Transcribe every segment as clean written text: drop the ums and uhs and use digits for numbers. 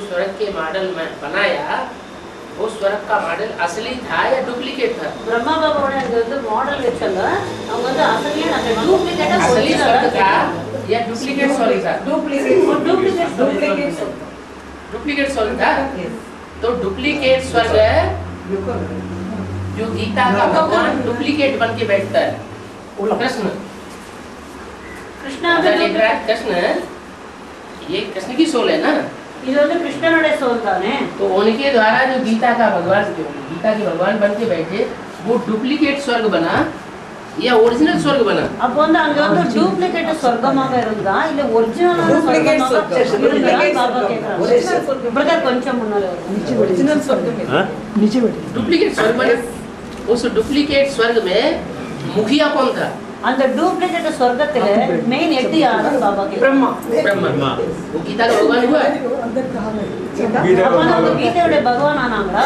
स्वर्ग के मॉडल में बनाया वो स्वर्ग का मॉडल असली था या डुप्लीकेट था? ब्रह्मा बाबा ने मॉडल வச்சல அவங்க வந்து असली डुप्लीकेट असली स्वर्ग था या डुप्लीकेट स्वर्ग था? डुप्लीकेट स्वर्ग था। तो डुप्लीकेट स्वर्ग जो गीता का भगवान डुप्लीकेट बन के बैठता है कृष्ण लिख रहा है कृष्ण, ये कृष्ण की सोल है ना, இது வந்து கிருஷ்ணனுடைய सोल தானே। तो उनके द्वारा जो गीता का भगवान गीता के भगवान बन के बैठे वो डुप्लीकेट स्वर्ग बना या ओरिजिनल स्वर्ग बना? அப்போ வந்து அங்க வந்து डुप्लीकेट स्वर्गமாக இருந்தா இல்ல ஒரிஜினலான ஸ்வர்கமாக பாபா கேக்குறாங்க। பிரதர் கொஞ்சம் முன்னால ओरिजिनल स्वर्ग में नीचे बैठे डुप्लीकेट स्वर्ग बना। उस डुप्लीकेट स्वर्ग में मुखिया कौन था? அந்த डुप्लीकेट स्वर्गத்துல मेन हेड யாரு பாபா के? ब्रह्मा। वो गीता का भगवान हुआ है? அப்போ கீதையோட பகவான் ஆனாங்களா?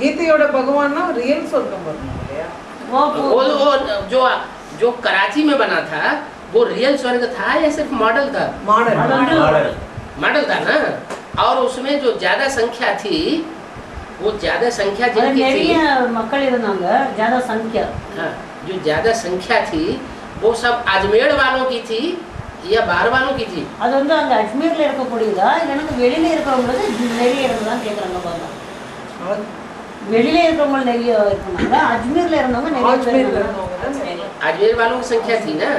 கீதையோட பகவான்னா ரியல் சொர்க்கம் வரணும் இல்லையா? वो जो कराची में बना था वो रियल स्वर्ग था या सिर्फ मॉडल था? मॉडल था ना। और उसमें जो ज्यादा संख्या थी वो ज्यादा संख्या जिनकी थी நிறைய மக்கள் இருந்தாங்க ज्यादा संख्या। हाँ, जो ज्यादा संख्या थी वो सब अजमेर वालों की थी या बाहर वालों की थी? அது வந்து அங்க அஜ்மீர்ல இருக்க கூடியதா இல்லனா வெளியில இருக்கவங்களுக்கு நிறைய இருந்தாங்க கேக்குறாங்க பாபா। வெளியில இருக்கவங்க நிறைய இருந்தாங்க, அஜ்மீர்ல இருந்தவங்க நிறைய இருந்தாங்க। अजमेर वालों की संख्या थी ना।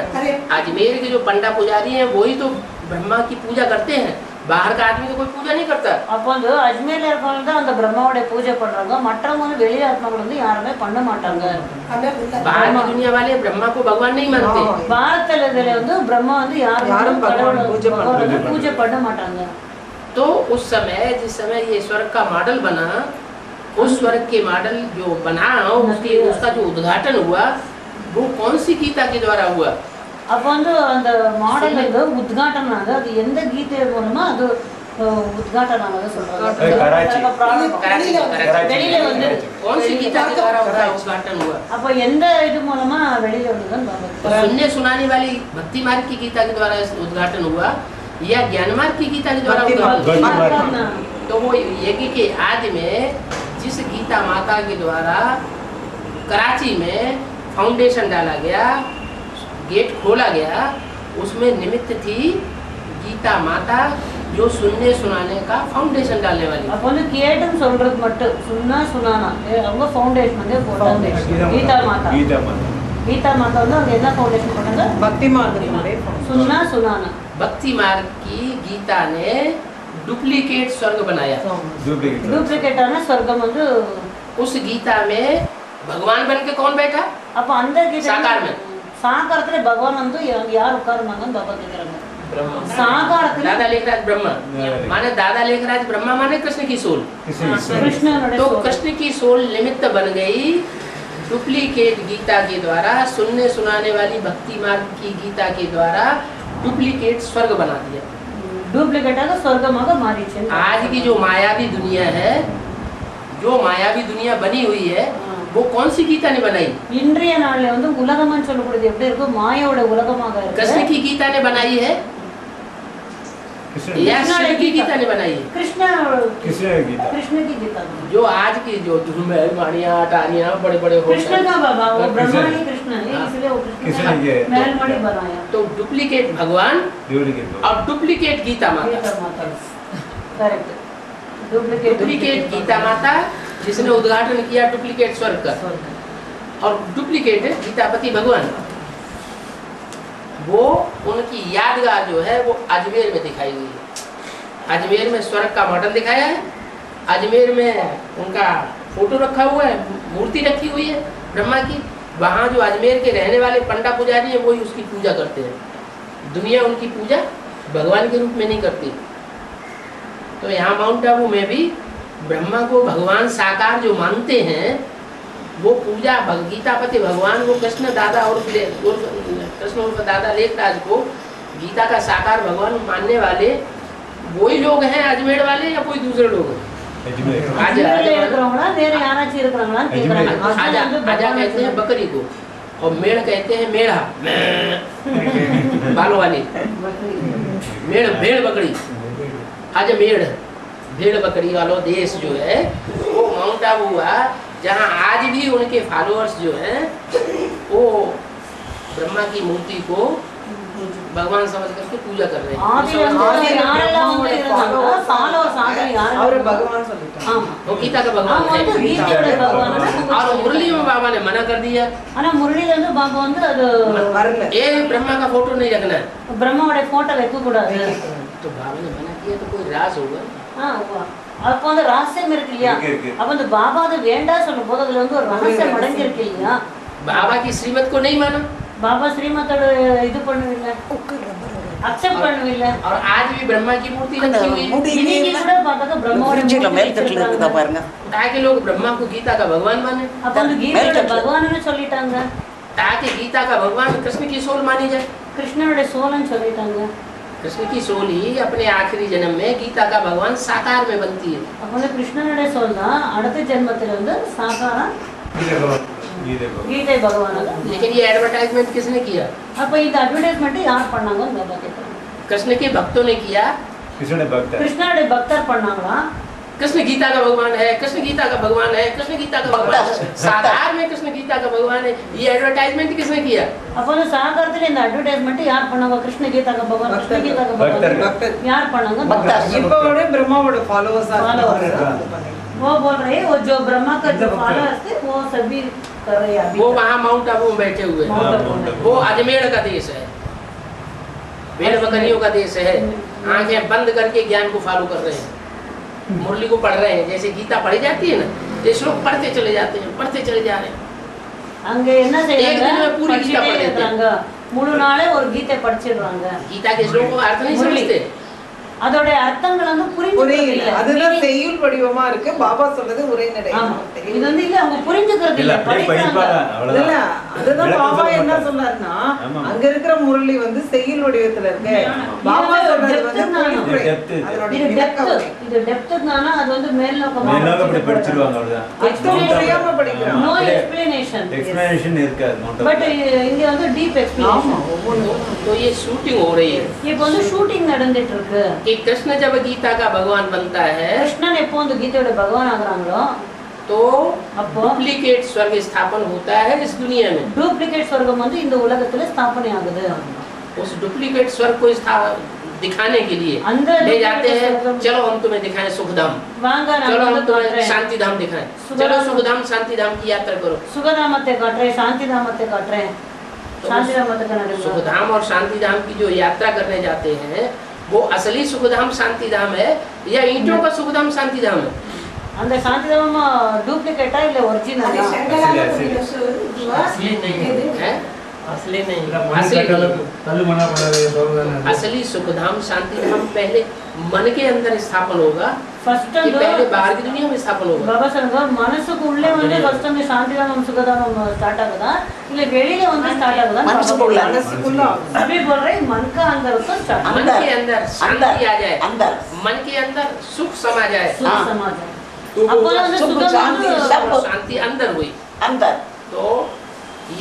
अजमेर के जो पंडा पुजारी हैं वही तो ब्रह्मा की पूजा करते हैं, बाहर का आदमी तो कोई पूजा नहीं करता। அப்போ வந்து அஜ்மீர்ல இருக்கவங்க தான் அந்த பிரம்மாவோட பூஜை பண்றாங்க, மற்றவங்க வந்து வெளியில ஆத்மாக்கள் வந்து யாருமே பண்ண மாட்டாங்க। बाहर की दुनिया वाले ब्रह्मा को भगवान नहीं मानते। பாரதத்துல வந்து பிரம்மா வந்து யாரும் கடவுளை பூஜை பண்ண மாட்டாங்க। तो उस समय जिस समय ये स्वर्ग का मॉडल बना, उस स्वर्ग के मॉडल जो बना उसका जो उद्घाटन हुआ वो कौन सी गीता के द्वारा हुआ? அப்போ வந்து அந்த மாடல் வந்து உத்காட்டனம் ஆனது, அது எந்த கீதை மூலமா அது உத்காட்டனம் ஆனது சொல்றாங்க? வெளியில வந்து कौन सी गीता के द्वारा उसका उद्घाटन हुआ? அப்போ எந்த இது மூலமா வெளியில வந்ததுன்னு பாருங்க। सुनने सुनाने वाली भक्ति मार्ग की गीता के द्वारा उद्घाटन हुआ या ज्ञान मार्ग की गीता के द्वारा उद्घाटन? तो वो यज्ञ के आदि में जिस गीता माता के द्वारा कराची में फाउंडेशन डाला गया, गेट खोला गया, उसमें निमित्त थी गीता माता जो सुनने सुनाने का फाउंडेशन डालने वाली। அப்போ வந்து கேட்டும் சொல்றது மட்டும் சுன்னா சுனானா அவங்க ஃபவுண்டேஷன் வந்து போட்டாங்க கீதா மாதா। கீதா மாதா வந்து அவங்க என்ன ஃபவுண்டேஷன் போட்டாங்க? भक्ति मार्ग सुनना सुनाना। भक्ति मार्ग की गीता ने डुप्लीकेट स्वर्ग बनाया। डुप्लीकेटाன स्वर्गम வந்து उस गीता में भगवान बन के कौन बैठा? அப்ப அந்த கீதை साकार में சாகாரத்துல பகவான் வந்து யார் உட்கார்ந்தாங்கன்னு பாபா கேக்குறாங்க। சாகாரத்துல दादा लेखराज ब्रह्मा माने दादा लेखराज ब्रह्मा माने कृष्ण की सोल। कृष्ण तो कृष्ण की सोल निमित्त बन गई डुप्लीकेट गीता के द्वारा, सुनने सुनाने वाली भक्ति मार्ग की गीता के द्वारा डुप्लीकेट स्वर्ग बना दिया। डुप्लीकेटाக स्वर्गமாக மாறிச்சு। आज की जो मायावी दुनिया है, जो मायावी दुनिया बनी हुई है वो कौन सी गीता ने बनाई? இன்றைய நாள்ல வந்து உலகம்னு சொல்லக்கூடியது எப்படி இருக்கு? மாயாவோட உலகமாக இருக்கு। कृष्ण की गीता ने बनाई है या शिव की गीता ने बनाई है? कृष्ण की गीता जो आज की जो महल माड़ियाँ टानियाँ बड़े बड़े कृष्ण का बाबा वो ब्रह्मा ही कृष्ण है, इसलिए वो कृष्ण महल माड़ी बनाया। तो डुप्लीकेट भगवान और डुप्लीकेट गीता माता। करेक्ट। डुप्लीकेट गीता माता जिसने उद्घाटन किया डुप्लीकेट स्वर्ग का, और डुप्लीकेट गीतापति भगवान, वो उनकी यादगार जो है वो अजमेर में दिखाई हुई है। अजमेर में स्वर्ग का मॉडल दिखाया है, अजमेर में उनका फोटो रखा हुआ है, मूर्ति रखी हुई है ब्रह्मा की। वहाँ जो अजमेर के रहने वाले पंडा पुजारी हैं वही उसकी पूजा करते हैं। दुनिया उनकी पूजा भगवान के रूप में नहीं करती। तो यहाँ माउंट आबू में भी ब्रह्मा को भगवान साकार जो मानते हैं वो पूजा गीतापति भगवान वो कृष्ण दादा और कृष्ण उर्फ दादा लेखराज को गीता का साकार भगवान मानने वाले वही लोग हैं अजमेर वाले या कोई दूसरे लोग हैं? आजा कहते हैं बकरी को और मेढ़ कहते हैं मेढ़ा बालों वाली मेढ़ भेड़ बकरी। अजमेर भेड़ बकरी वालों देश जो है वो माउंट आबू हुआ, जहाँ आज भी उनके फॉलोअर्स जो हैं वो ब्रह्मा की मूर्ति को भगवान समझ करके पूजा कर रहे हैं। அவரு பகவான் சொல்லிட்டாங்க. वो गीता का भगवान है। और मुरली में बाबा ने मना कर दिया, ஆனா முரளில வந்து பாபா வந்து அது வரல. ये ब्रह्मा का फोटो नहीं रखना। பிரம்மாவோட போட்டோ வைக்க கூடாது. तो बाबा ने मना किया तो कोई राज होगा। அப்போ அந்த ரகசியம் இருக்கு இல்லையா, அப்ப அந்த பாபா அது வேண்டாம் சொல்லும் போது அதுல வந்து ஒரு ரகசியம் அடங்கி இருக்கு இல்லையா. बाबा की श्रीमत को नहीं माना, பாபா ஸ்ரீமத்தோட இது பண்ணவில்லை, அக்செப்ட் பண்ணவில்லை. और आज भी ब्रह्मा की मूर्ति रखी हुई है। இன்னைக்கு கூட பார்த்தாக்க பிரம்மாவோட மூர்த்தி இருக்குதா பாருங்க. ताकि लोग ब्रह्मा को गीता का भगवान माने, அப்ப அந்த கீதையோட பகவான்னு சொல்லிட்டாங்க. ताकि गीता का भगवान कृष्ण की सोल मानी जाए। கிருஷ்ணனோட சோலன்னு சொல்லிட்டாங்க. कृष्ण की सोल ही अपने आखिरी जन्म में गीता का भगवान साकार में बनती है। அப்ப வந்து கிருஷ்ணனோட சோல் தான் அடுத்த ஜென்மத்துல வந்து சாகாரம் கீதை பகவானாக. लेकिन ये एडवर्टाइजमेंट किसने किया? அப்ப இந்த அட்வர்டைஸ்மெண்ட் யார் பண்ணாங்கன்னு பாபா கேக்குறாங்க. कृष्ण के भक्तों ने किया। கிருஷ்ணனுடைய பக்தர் பண்ணாங்களா? कृष्ण गीता का भगवान है, कृष्ण गीता का भगवान है, कृष्ण गीता का भगवान है, साकार में कृष्ण गीता का भगवान है। ये एडवर्टाइजमेंट किसने किया? அப்போ அந்த சாகாரத்துல இந்த அட்வர்டைஸ்மெண்ட் யார் பண்ணாங்க? கிருஷ்ண கீதா का भगवान, கிருஷ்ண கீதா का भगवान யார் பண்ணாங்க? இப்போட பிரம்மாவோட ஃபாலோவர்ஸ் वो बोल रहे हैं वो जो ब्रह्मा का जो फॉलोअर्स थे वो सभी कर रहे हैं अभी। वो वहाँ माउंट आबू में बैठे हुए हैं। वो अजमेर का देश है, भेड़ बकरियों का देश है। आंखें बंद करके ज्ञान को फॉलो कर रहे हैं, मुरली को पढ़ रहे हैं। जैसे गीता पढ़ी जाती है ना, ये श्लोक पढ़ते चले जाते हैं, पढ़ते चले जा रहे हैं। அங்க என்ன செய்யறாங்க? पूरी गीता படிக்கிறாங்க, முழு நாளே ஒரு கீதை படிச்சிடுறாங்க. गीता के श्लोक को अर्थ नहीं समझते, அதோட அர்த்தங்கள் வந்து புரிஞ்சுக்கிறது இல்ல. அதுதான் செய்யுள் வடிவமா இருக்கு. பாபா சொல்றது உரைநடை. இது வந்து இல்ல அவங்க புரிஞ்சுக்கிறது இல்ல, படிக்கிறாங்க. இல்ல அதுதான் பாபா என்ன சொன்னாருன்னா, அங்க இருக்கிற முரளி வந்து செய்யுள் வடிவத்துல இருக்கு. பாபா சொல்றது வந்து இது டெப்த்னானா அது வந்து மேல் நோக்கமா படிச்சிருவாங்க. அவ்வளவுதான், புரியாம படிக்கிறாங்க. நோ எக்ஸ்பிளனேஷன் இருக்காது. பட் இங்க வந்து டீப் எக்ஸ்பிளனேஷன். तो ये शूटिंग हो रही है। இப்போ வந்து ஷூட்டிங் நடந்துட்டு இருக்கு. कि कृष्ण जब गीता का भगवान बनता है, கிருஷ்ணன் எப்போ அந்த கீதையோட பகவான் ஆகுறாங்களோ तो डुप्लीकेट स्वर्ग स्थापन होता है इस दुनिया में। டூப்ளிகேட் சொர்க்கம் வந்து இந்த உலகத்துல ஸ்தாபனை ஆகுது. उस डुप्लीकेट स्वर्ग को दिखाने के लिए ले जाते हैं। चलो हम तुम्हें दिखाएं सुखधाम, வாங்க चलो நம்ம हम வந்து तुम्हें காட்டுறேன், शांति धाम दिखाएं, चलो सुखधाम शांति धाम की यात्रा करो। சுகதாமத்தை காட்டுறேன், சாந்தி தாமத்தை காட்டுறேன், சாந்தி தாமத்தை கனடு. सुखधाम और शांति धाम की जो यात्रा करने जाते हैं वो असली सुखधाम शांति धाम है या ईंटों का सुखधाम शांति धाम है? அந்த சாந்தி தாமம் டூப்ளிகேட்டா இல்ல ஒரிஜினலா? असली नहीं है, असली नहीं, असली सुखधाम शांति धाम पहले मन के अंदर स्थापन होगा, ஃபர்ஸ்ட் कि அந்த पहले बाहर की दुनिया में स्थापन होगा। பாபா சொல்லுங்க மனசுக்கு உள்ளே வந்து ஃபர்ஸ்ட் அந்த சாந்தி தாமம் சுகதாமம் ஸ்டார்ட் ஆகுதா இல்ல வெளியில வந்து ஸ்டார்ட் ஆகுதா? மனசுக்குள்ள अभी बोल रहे मन का अंदर उसको स्टार्ट, मन के अंदर शांति आ जाए, मन के अंदर सुख समा जाए, सुख समाज है। அப்போ வந்து சுகம் शांति अंदर हुई। तो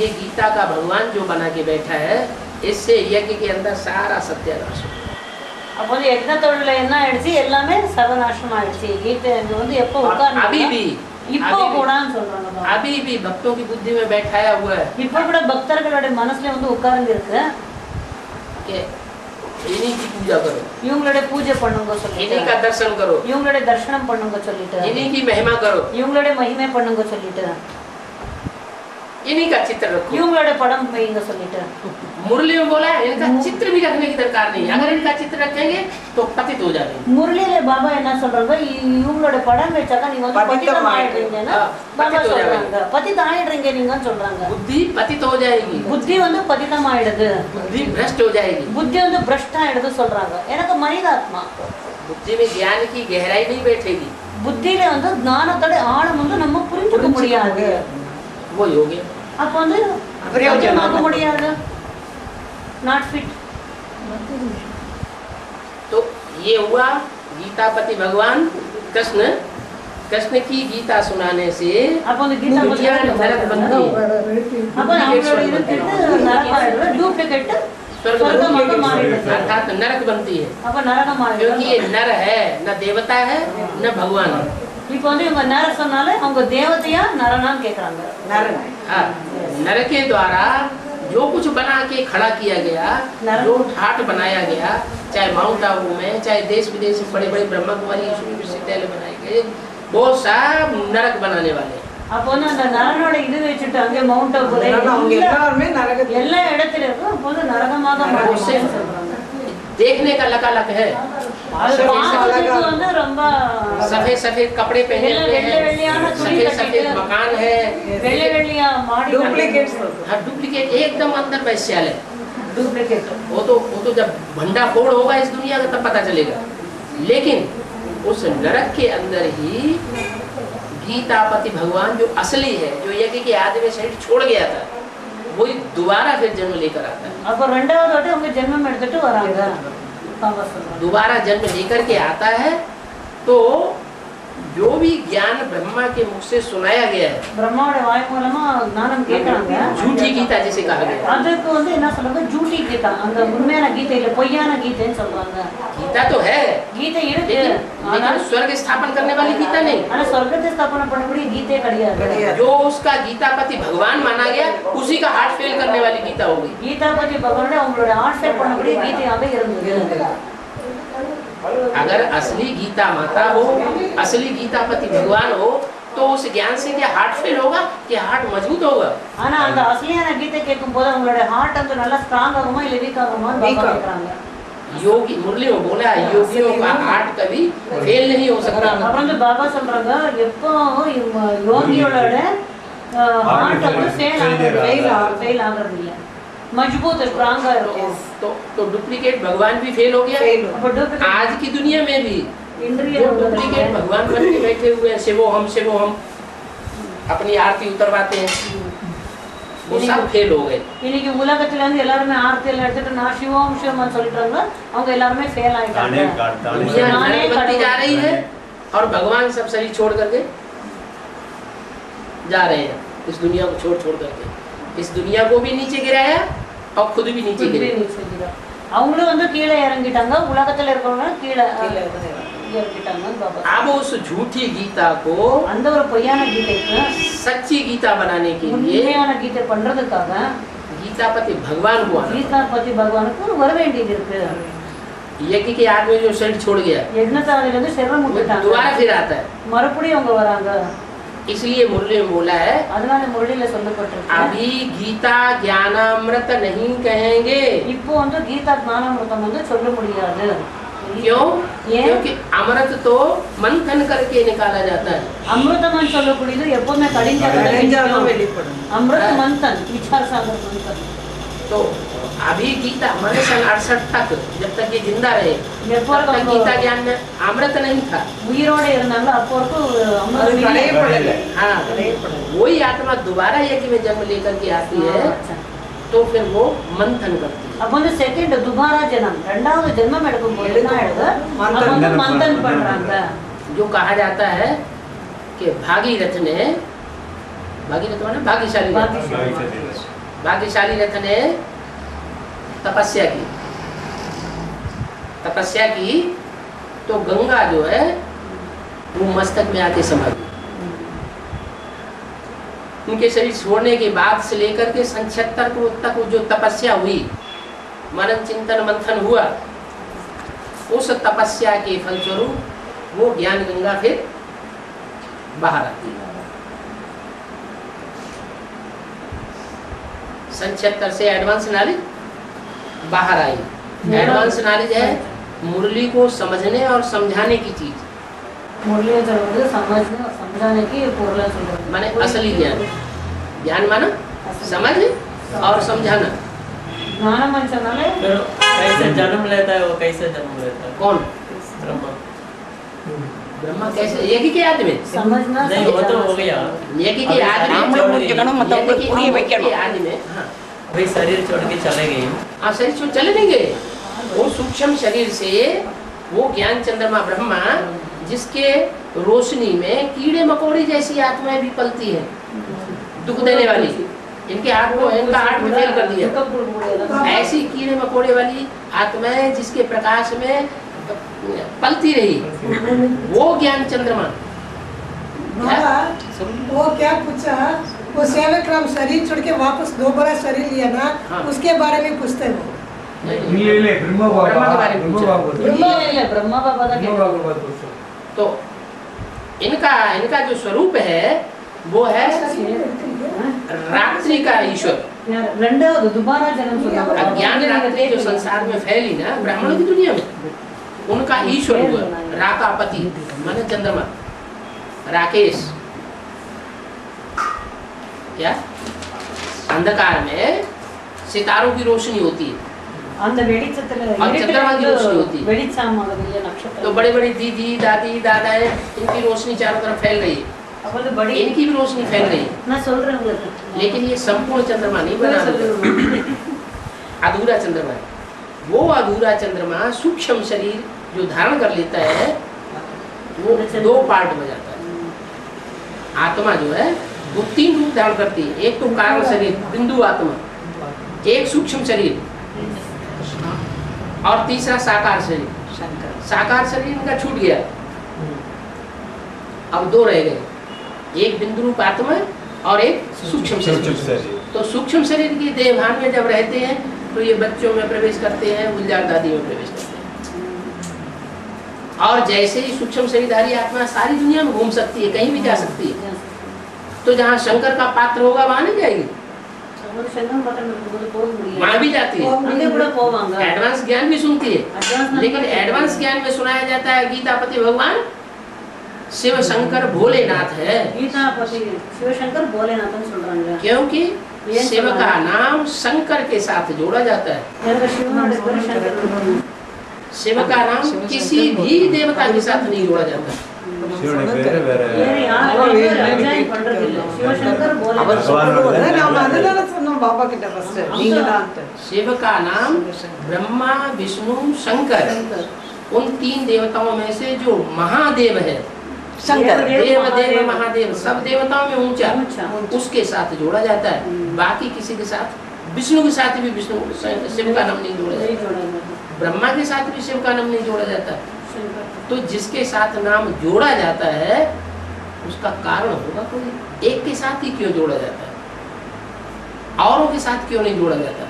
ये गीता का भगवान जो बना के बैठा है, इससे यज्ञ के अंदर सारा सत्यानाश हो। அப்போ வந்து யஜ்ஞத்தோட என்ன ஆயிடுச்சு? எல்லாமே சர்வநாசம் ஆயிடுச்சு. கீதை அங்க வந்து எப்போ உட்கார்ந்து अभी भी இப்போ கூடன்னு சொல்றாங்க பாபா. अभी भी भक्तों की बुद्धि में बैठाया हुआ है இப்போ கூட பக்தர்களோட மனசுல வந்து உட்கார்ந்து இருக்கு, कि इन्हीं की पूजा करो, இவங்களோட பூஜை பண்ணுங்க इन्हीं சொல்லிட்டு, का दर्शन करो, இவங்களோட தரிசனம் பண்ணுங்க சொல்லிட்டு, इन्हीं की महिमा करो, இவங்களோட மகிமை பண்ணுங்க சொல்லிட்டு, इन्हीं का चित्र रखो। இவங்களோட படம் வைங்க சொல்லிட்டு. मुरली में बोला है इनका चित्र भी रखने की दरकार नहीं, अगर इनका चित्र रखेंगे तो पतित हो जाएंगे। முரளியில பாபா என்ன சொல்றாங்க? இவங்களோட படம் வச்சாக்கா நீங்க வந்து பतित ஆயிடுறீங்கன்னா பாபா சொல்றாங்க, பतित ஆயிடுறீங்க நீங்கன்னு சொல்றாங்க. बुद्धि पतित हो जाएगी, புத்தி வந்து பதிதம் ஆயிடுது, बुद्धि भ्रष्ट हो जाएगी। புத்தி வந்து பிரஷ்ட ஆயிடுது சொல்றாங்க. எனக்கு மனிதாத்மா बुद्धि में ज्ञान की गहराई नहीं बैठेगी, புத்தியில வந்து ஞானத்தோட ஆழம் வந்து நம்ம புரிஞ்சுக்க முடியாது. वो योग्य அப்ப வந்து பிரயோஜனமாக்க முடியாது, நாட் ஃபிட். तो ये हुआ गीतापति भगवान कृष्ण। कृष्ण की गीता सुनाने से அப்ப அந்த கீதா ज्ञान भरत बनती है। அப்ப அவங்களோட இது நரகாயிடுது, டூப்ளிகேட் स्वर्ग अर्थात नरक बनती है, அப்ப நரகம் क्योंकि மாறிடும். ये नर है, न देवता है न भगवान है। இப்போ வந்து இவங்க நர சொன்னாலே அவங்க தேவதையா நரனான்னு கேக்குறாங்க. நரன். हाँ, नर के द्वारा जो कुछ बना के खड़ा किया गया, जो ठाट बनाया गया, चाहे माउंट आबू में, चाहे देश विदेश में बड़े बड़े ब्रह्म कुमारी विश्वविद्यालय बनाए गए, वो सब नरक बनाने वाले। அப்போ வந்து அந்த நரனோட இது வச்சுட்டு அங்கே மவுண்ட் ஆபூல அவங்க எல்லாருமே நரகத்துல எல்லா இடத்துல இருக்கும். அப்போ வந்து நரகமாக மாறிடும்னு சொல்றாங்க. देखने का लकालक है, அது பார்க்கிறதுக்கு வந்து ரொம்ப सफेद सफेद कपड़े पहने हुए வெள்ளை வெள்ளையான हैं, துணி सफेद सफेद கட்டிட்டு मकान है, வெள்ளை வெள்ளையா மாடி डुप्लीकेट्स हाँ डुप्लीकेट एकदम अंदर वैश्यालय। डुप्लीकेट वो तो जब भंडा फोड़ होगा इस दुनिया का तब पता चलेगा। लेकिन उस नरक के अंदर ही गीतापति भगवान जो असली है, जो यज्ञ के आदि में शरीर छोड़ गया था, वही दोबारा फिर जन्म लेकर आता है। அப்போ ரெண்டாவது வாட்டி அவங்க ஜென்மம் எடுத்துட்டு வராங்க. பாபா சொல்றாங்க. दोबारा जन्म लेकर के आता है, तो जो भी ज्ञान ब्रह्मा के मुख से सुनाया गया है, பிரம்மாவோட வாய் மூலமா ஞானம் கேக்குறாங்க. झूठी गीता जिसे कहा गया, அதுக்கு வந்து என்ன சொல்றாங்க, ஜூட்டி கீதா, அந்த உண்மையான கீதை இல்ல பொய்யான கீதைன்னு சொல்றாங்க. गीता तो है கீதை இருக்கு, ஆனா लेकिन स्वर्ग स्थापन करने वाली गीता नहीं। ஆனா சொர்க்கத்தை ஸ்தாபனை பண்ணக்கூடிய கீதை கிடையாது. जो उसका गीतापति भगवान माना गया, उसी का हार्ट फेल करने वाली गीता हो गई। கீதாபதி பகவானோட அவங்களோட ஆட்சேப் பண்ணக்கூடிய கீதையாவே இருந்தது. अगर असली गीता माता हो, असली गीतापति भगवान हो, तो उस ज्ञान से क्या हार्ट फेल होगा कि हार्ट मजबूत होगा? ஆனா அந்த அசலியான கீதை கேட்கும் போது அவங்களோட ஹார்ட் வந்து நல்லா ஸ்ட்ராங் ஆகுமா இல்ல வீக் ஆகுமா கேக்குறாங்க. योगी मुरली में बोला, योगियों का हार्ट कभी फेल नहीं हो सकता। அப்புறம் வந்து பாபா சொல்றாங்க, எப்போ யோகியோட ஹார்ட் வந்து ஃபெயில் ஆகுறது இல்ல, मजबूत स्ट्रांग है। तो डुप्लीकेट भगवान भी फेल हो गया। आज की दुनिया में भी जो डुप्लीकेट भगवान बन के बैठे हुए हैं, शिवो हम अपनी आरती उतरवाते हैं, वो सब फेल हो गए। இன்னைக்கு உலகத்துல இருந்து எல்லாரும் ஆர்த்தி எல்லாம் எடுத்துட்டு நான் சிவம் சிவம் சொல்லிட்டாங்க, அவங்க எல்லாரும் ஃபெயில் ஆயிட்டாங்க। दुनिया नरक बनती जा रही है और भगवान सब शरीर छोड़ करके जा रहे हैं, इस दुनिया को छोड़ करके इस दुनिया को भी नीचे गिराया और खुद भी नीचे गिरे। அவங்களும் வந்து கீழே இறங்கிட்டாங்க, உலகத்துல இருக்கவங்க கீழே இறங்கிட்டாங்க பாபா। अब उस झूठी गीता को அந்த ஒரு பொய்யான கீதைக்கு सच्ची गीता बनाने के लिए உண்மையான கீதை பண்றதுக்காக गीतापति भगवान को गीतापति भगवाனுக்கு வர வேண்டியது இருக்கு। यज्ञ के आदमी जो शरीर छोड़ गया, யஜ்ஞத்தாதில இருந்து शरीर விட்டுட்டாங்க, दोबारा फिर आता है। மறுபடியும் அவங்க வராங்க। इसलिए मुरली में बोला है, அதனால முரளியில சொல்லப்பட்டிருக்கு, अभी गीता ज्ञानामृत नहीं कहेंगे। இப்போ வந்து கீதா ஞானாமிர்தம் வந்து சொல்ல முடியாது। क्यों? क्योंकि अमृत तो मंथन करके निकाला जाता है। அமிர்தம் சொல்லக்கூடியது எப்பவுமே கடிஞ்சாலும் வெளிப்படும்। அமிர்த மந்தன் विचार सागर मंथन। तो अभी गीता हमारे सन 68 तक जब तक ये जिंदा रहे, जब तब तक गीता ज्ञान में अमृत नहीं था। உயிரோட இருந்தாங்க, அப்போ அமிர்தம் हाँ, वही आत्मा दोबारा यज्ञ में जन्म लेकर के आती है, तो फिर वो मंथन करती है। அப்போ வந்து செகண்ட் துபாரா ஜனம் ரெண்டாவது ஜென்மம் எடுக்கும்போது என்ன ஆயிடுது, அப்போ வந்து மந்தன் பண்றாங்க। जो कहा जाता है कि भागीरथ ने भाग्यशाली रथ ने तपस्या की तो गंगा जो है वो मस्तक में आके समा गई। उनके शरीर छोड़ने के बाद से लेकर के सन 76 को तक जो तपस्या हुई, मनन चिंतन मंथन हुआ, उस तपस्या के फलस्वरूप वो ज्ञान गंगा फिर बाहर आती है। सन 76 से एडवांस नॉलेज बाहर आई। एडवांस नॉलेज है मुरली को समझने और समझाने की चीज, मुरली समझने और समझाने की माने असली ज्ञान। ज्ञान माना समझ और समझाना। कैसे जन्म लेता है वो, कैसे जन्म लेता है? कौन? ब्रह्मा कैसे? यज्ञ के आदि में समझना नहीं, वो तो हो गया। यज्ञ के आदि में वही शरीर छोड़ के चले गए। हाँ, शरीर छोड़ चले नहीं गए। वो सूक्ष्म शरीर से वो ज्ञान चंद्रमा ब्रह्मा, जिसके रोशनी में कीड़े मकोड़े जैसी आत्माएं भी पलती हैं, दुख देने वाली, इनके हाथ को इनका हाथ में फेल कर दिया। ऐसी कीड़े मकोड़े वाली आत्माएं जिसके प्रकाश में पलती रही, वो ज्ञान चंद्रमा। बाबा वो क्या पूछा, वो सेवक राम शरीर छोड़ के वापस दोबारा शरीर लिया ना, हाँ। उसके बारे में पूछते वो। ब्रह्मा बाबा का तो इनका जो स्वरूप है वो है रात्रि का ईश्वर। दोबारा जन्म अज्ञान रात्रि जो संसार में फैली ना ब्राह्मणों की दुनिया में, उनका ईश्वर हुआ राकापति माने चंद्रमा, राकेश। क्या अंधकार में सितारों की रोशनी होती है और चंद्रमा की रोशनी होती है। तो बड़े बड़े दीदी दादी दादाएं इनकी रोशनी चारों तरफ फैल रही है, इनकी भी रोशनी फैल रही है, लेकिन ये संपूर्ण चंद्रमा नहीं बना, अधूरा चंद्रमा है। वो अधूरा चंद्रमा सूक्ष्म शरीर जो धारण कर लेता है वो 2 पार्ट में जाता है। आत्मा जो है वो 3 रूप धारण करती है, एक तो कारण शरीर बिंदु आत्मा, एक सूक्ष्म शरीर और तीसरा साकार शरीर। साकार शरीर इनका छूट गया, अब 2 रह गए, एक बिंदु रूप आत्मा और एक सूक्ष्म शरीर। तो सूक्ष्म शरीर की देहभान में जब रहते हैं तो ये बच्चों में प्रवेश करते हैं, गुलजार दादी में प्रवेश करते हैं, और जैसे ही सूक्ष्म शरीरधारी आत्मा सारी दुनिया में घूम सकती है, कहीं भी जा सकती है। तो जहाँ शंकर का पात्र होगा वहां नहीं जाएगी, वहां भी जाती है, एडवांस ज्ञान भी सुनती है। लेकिन एडवांस ज्ञान में सुनाया जाता है गीतापति भगवान शिव शंकर भोलेनाथ है, क्योंकि शिव का नाम शंकर के साथ जोड़ा जाता है। शिव का नाम किसी भी देवता के साथ नहीं जोड़ा जाता। शिव का नाम ब्रह्मा विष्णु शंकर, उन 3 देवताओं में से जो महादेव है, शंकर देव देव महादेव, सब देवताओं में ऊंचा, उसके साथ जोड़ा जाता है। बाकी किसी के साथ, विष्णु के साथ भी विष्णु शिव का नाम नहीं जोड़ा जाता, ब्रह्मा के साथ भी शिव का नाम नहीं जोड़ा जाता। तो जिसके साथ नाम जोड़ा जाता है उसका कारण होगा कोई, एक के साथ ही क्यों जोड़ा जाता है, औरों के साथ क्यों नहीं जोड़ा जाता?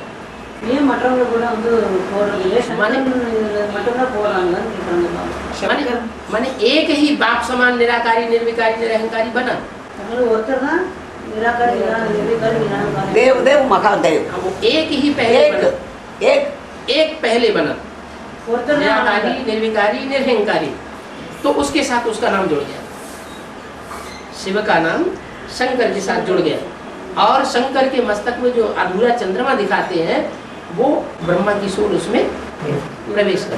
माने एक ही बाप समान निराकारी निर्विकारी निरहंकारी बना, देव देव महादेव, वो एक ही पहले बना, एक पहले बना, निराकारी निर्विकारी निरहंकारी। तो उसके साथ उसका नाम जुड़ गया, शिव का नाम शंकर के साथ जुड़ गया। और शंकर के मस्तक में जो अधूरा चंद्रमा दिखाते हैं वो ब्रह्मा की सोल उसमें प्रवेश कर,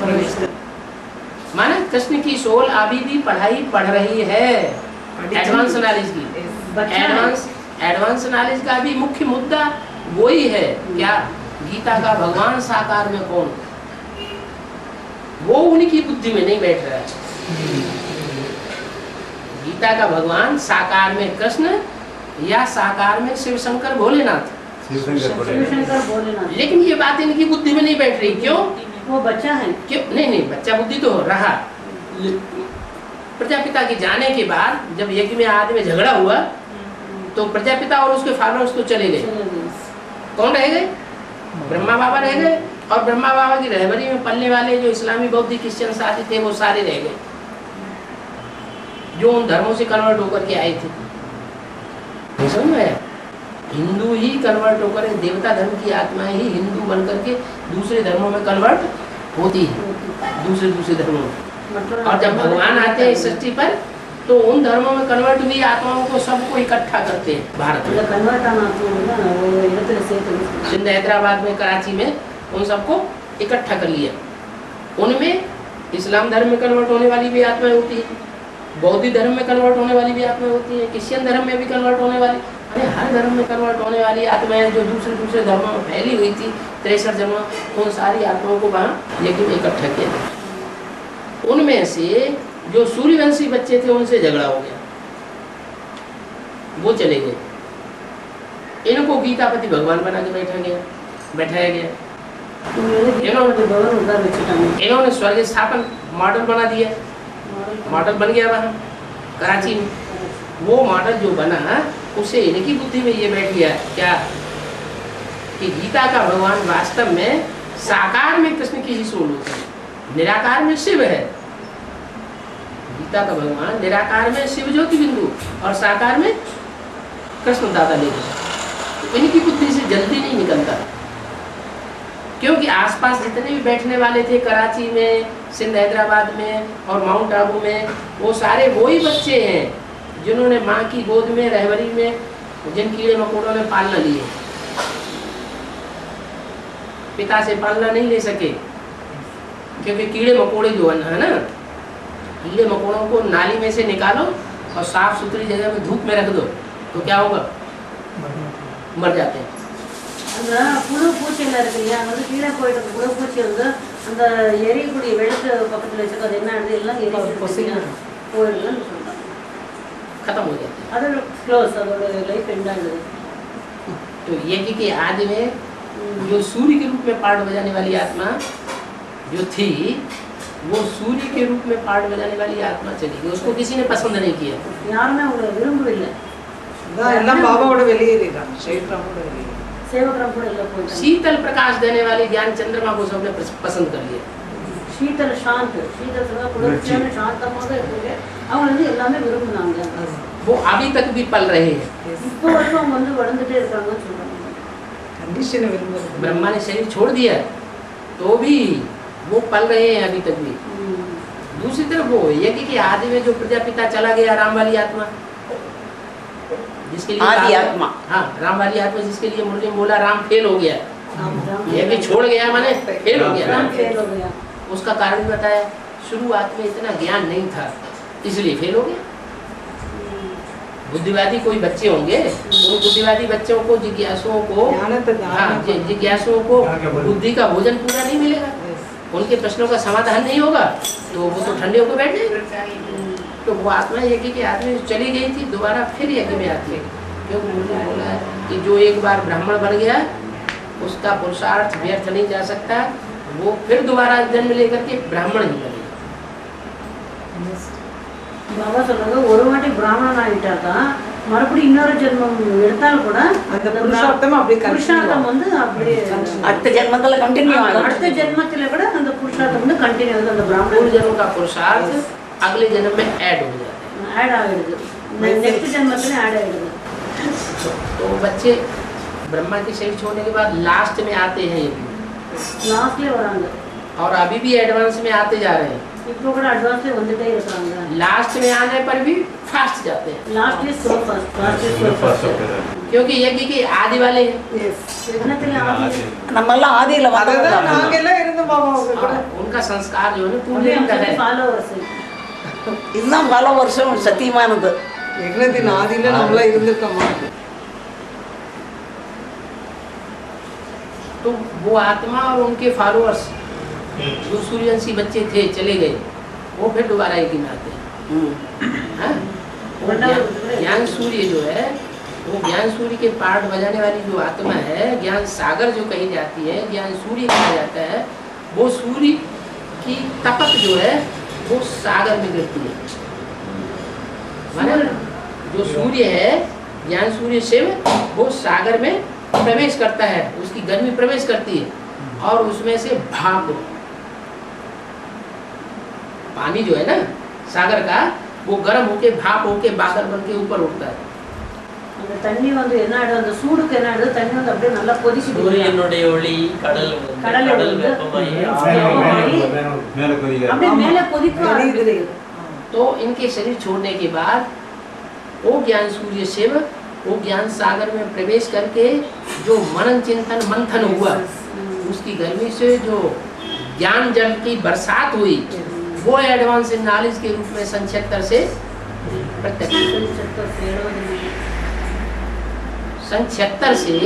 माना कृष्ण की सोल अभी भी पढ़ाई पढ़ रही है, एडवांस नॉलेज की। एडवांस नॉलेज का भी मुख्य मुद्दा वही है, क्या गीता का भगवान साकार में कौन, वो उनकी बुद्धि में नहीं बैठ रहा है। गीता का भगवान साकार में कृष्ण या साकार में शिव शंकर भोलेनाथ, लेकिन ये बात इनकी बुद्धि में नहीं बैठ रही। क्यों? वो बच्चा है। क्यों? नहीं, बच्चा बुद्धि तो रहा। प्रजापिता के जाने के बाद जब यज्ञ में आदि में झगड़ा हुआ तो प्रजापिता और उसके फादर्स तो चले गए, कौन रह गए? ब्रह्मा बाबा रह गए, और ब्रह्मा बाबा की रहबरी में पलने वाले जो इस्लामी बौद्ध क्रिश्चियन साथी थे वो सारे रह गए, जो उन धर्मों से कन्वर्ट होकर के आए थे। समझ में आया? हिंदू ही कन्वर्ट होकर, देवता धर्म की आत्माएं ही हिंदू बनकर के दूसरे धर्मों में कन्वर्ट होती है, दूसरे धर्मों में। और जब भगवान आते हैं इस सृष्टि पर तो उन धर्मों में कन्वर्ट हुई आत्माओं को सबको इकट्ठा करते हैं भारत में, सिंध हैदराबाद में कराची में उन सबको इकट्ठा कर लिया। उनमें इस्लाम धर्म में कन्वर्ट होने वाली भी आत्माएं होती है, बौद्ध धर्म में कन्वर्ट होने वाली भी आत्माएं होती है, क्रिश्चियन धर्म में भी कन्वर्ट होने वाली, हर धर्म में कन्वर्ट होने वाली आत्माएं जो दूसरे धर्मों में फैली हुई थी 63 जन्मों, उन सारी आत्माओं को वहाँ लेकिन इकट्ठा किया। उनमें से जो सूर्यवंशी बच्चे थे उनसे झगड़ा हो गया, वो चले गए, इनको गीतापति भगवान बना के बैठाया गया। इन्होंने स्वर्ग स्थापन मॉडल बना दिया, मॉडल बन गया वहाँ कराची में। वो मॉडल जो बना उसे इनकी बुद्धि में ये बैठ गया क्या कि गीता का भगवान वास्तव में साकार में कृष्ण की ही सोल होती है, निराकार में शिव है। गीता का भगवान निराकार में शिव ज्योति बिंदु और साकार में कृष्ण दादा लेकर, तो इनकी बुद्धि से जल्दी नहीं निकलता, क्योंकि आसपास जितने भी बैठने वाले थे कराची में, सिंध हैदराबाद में और माउंट आबू में, वो सारे वही बच्चे हैं जिन्होंने माँ की गोद में रहबरी में जिन कीड़े मकोड़ों ने पालना लिए, पिता से पालना नहीं ले सके। क्योंकि कीड़े मकोड़े जो है ना, कीड़े मकोड़ों को नाली में से निकालो और साफ सुथरी जगह में धूप में रख दो तो क्या होगा, मर जाते हैं। அந்த புழு பூச்சியெல்லாம் இருக்கு இல்லையா, அங்கே வந்து கீழே போயிட்டு இருக்க புழு பூச்சி வந்து அந்த எரியக்கூடிய வெளுத்து பக்கத்தில் வச்சுக்க அது என்ன ஆகுது, எல்லாம் போயிடுதுன்னு சொல்கிறாங்க, खत्म हो जाते हैं। அதோட க்ளோஸ், அதோட லைஃப் எண்ட் ஆகுது। तो यज्ञ के आदि में जो सूर्य के रूप में पार्ट बजाने वाली आत्मा जो थी, वो सूर्य के रूप में पार्ट बजाने वाली आत्मा चली गई, उसको किसी ने पसंद नहीं किया। யாருமே அவங்களை விரும்பவில்லை, எல்லாம் பாபாவோட வெளியேறாங்க, சேவகராமோட வெளியே, சேவகராம் கூட எல்லாம் போயிட்டாங்க। शीतल प्रकाश देने वाली ज्ञान चंद्रमा को सबने पसंद कर लिया। शीतल शांत, शीतल कुளிர்ச்சியான சாந்தமாக இருக்கு, அவங்க வந்து எல்லாமே விரும்புனாங்க। वो अभी तक भी पल रहे हैं। இப்போ வரைக்கும் அவங்க வந்து வளர்ந்துட்டே இருக்காங்கன்னு சொல்றாங்க। कंडीशन विरुंबुறது, ब्रह्मा ने शरीर छोड़ दिया तो भी वो पल रहे हैं अभी तक भी। दूसरी तरफ वो यज्ञ के आदि में जो प्रजापिता चला गया, राम वाली आत्मा, जिसके लिए आदि आत्मा, हाँ राम वाली आत्मा, जिसके लिए मुरली बोला राम फेल हो गया, यज्ञ छोड़ गया माने फेल हो गया ना, फेल हो गया। उसका कारण भी बताया, शुरुआत में इतना ज्ञान नहीं था इसलिए फेल हो गया। बुद्धिवादी कोई बच्चे होंगे, उन बुद्धिवादी बच्चों को, जिज्ञासुओं को, हाँ जिज्ञासुओं को बुद्धि का भोजन पूरा नहीं मिलेगा, उनके प्रश्नों का समाधान नहीं होगा, तो वो तो ठंडे होकर बैठ जाएंगे। तो वो आत्मा यज्ञ के आदमी चली गई थी, दोबारा फिर यज्ञ में आती है, क्योंकि मुझे बोला है कि जो एक बार ब्राह्मण बन गया उसका पुरुषार्थ व्यर्थ नहीं जा सकता, वो फिर दोबारा जन्म लेकर के ब्राह्मण ही बनेगा। பாபா சொல்றாங்க, ஒரு வாட்டி பிராமணன் ஆகிட்டாக்கா மறுபடியும் இன்னொரு ஜென்மம் எடுத்தால் கூட அந்த புருஷார்த்தம் அப்படியே புருஷார்த்தம் வந்து அப்படியே அடுத்த ஜென்மத்துல கண்டினியூ ஆகும், அடுத்த ஜென்மத்துல கூட அந்த புருஷார்த்தம் வந்து கண்டினியூ ஆகுது, அந்த पूर्व பிராமணன் जन्म का पुरुषार्थ अगले जन्म में ऐड हो जाता है। ஆட் ஆகிடுது, நெக்ஸ்ட் ஜென்மத்துல ஆட் ஆகிடுது। तो बच्चे ब्रह्मा के शरीर छोड़ने के बाद लास्ट में आते हैं ये भी, லாஸ்ட்லயே வராங்க, और अभी भी एडवांस में आते जा रहे हैं। இப்போ கூட அட்வான்ஸ்ல வந்துட்டே இருக்காங்க, लास्ट में आने पर भी फास्ट जाते हैं, லாஸ்ட்லயே ஸ்லோ ஃபர்ஸ்ட், லாஸ்ட்லயே ஸ்லோ ஃபர்ஸ்ட், क्योंकि यज्ञ के आदि वाले हैं। யஜ்ஞத்துல ஆதி நம்ம எல்லாம் ஆதியில அதுதான் வந்தவங்க, நாங்க எல்லாம் இருந்தோம் பாபா அவங்க கூட. और उनका संस्कार जो है ना पूरे அப்படியே का है। ஃபாலோவர்ஸ்। இதுதான் பல வருஷம் சத்தியமானது। யக்னத்தின் ஆதியில நம்மளா இருந்திருக்கோமா? तो वो आत्मा और उनके फॉलोअर्स जो सूर्यवंशी बच्चे थे चले गए, वो फिर दोबारा एक दिन आते हैं। हाँ? वो ज्ञान सूर्य जो है, वो ज्ञान सूर्य के पार्ट बजाने वाली जो आत्मा है, ज्ञान सागर जो कही जाती है, ज्ञान सूर्य कहा जाता है, वो सूर्य की तपक जो है वो सागर में गिरती है। माने जो सूर्य है, ज्ञान सूर्य शिव, वो सागर में प्रवेश करता है, उसकी गर्मी प्रवेश करती है और उसमें से भाप, पानी जो है ना सागर का, वो गर्म होके भाप होके बादल बन के ऊपर उठता है। அந்த தண்ணி வந்து என்ன ஆயிடும், அந்த சூடுக்கு என்ன ஆயிடும், தண்ணி வந்து அப்படியே நல்லா கொதிச்சுட்டு சூரியனுடைய ஒளி கடல் கடல்ல கடல் வந்து வெப்பமாயி மேல கொதிக்க அப்படியே மேலே கொதிக்க ஆரம்பிக்குது। तो इनके शरीर छोड़ने के बाद वो ज्ञान सूर्य शिव, वो ज्ञान सागर में प्रवेश करके जो मनन चिंतन मंथन हुआ, उसकी गर्मी से जो ज्ञान जल की बरसात हुई, वो एडवांस नॉलेज के रूप में सन 76 से प्रत्यक्ष, सन 76 से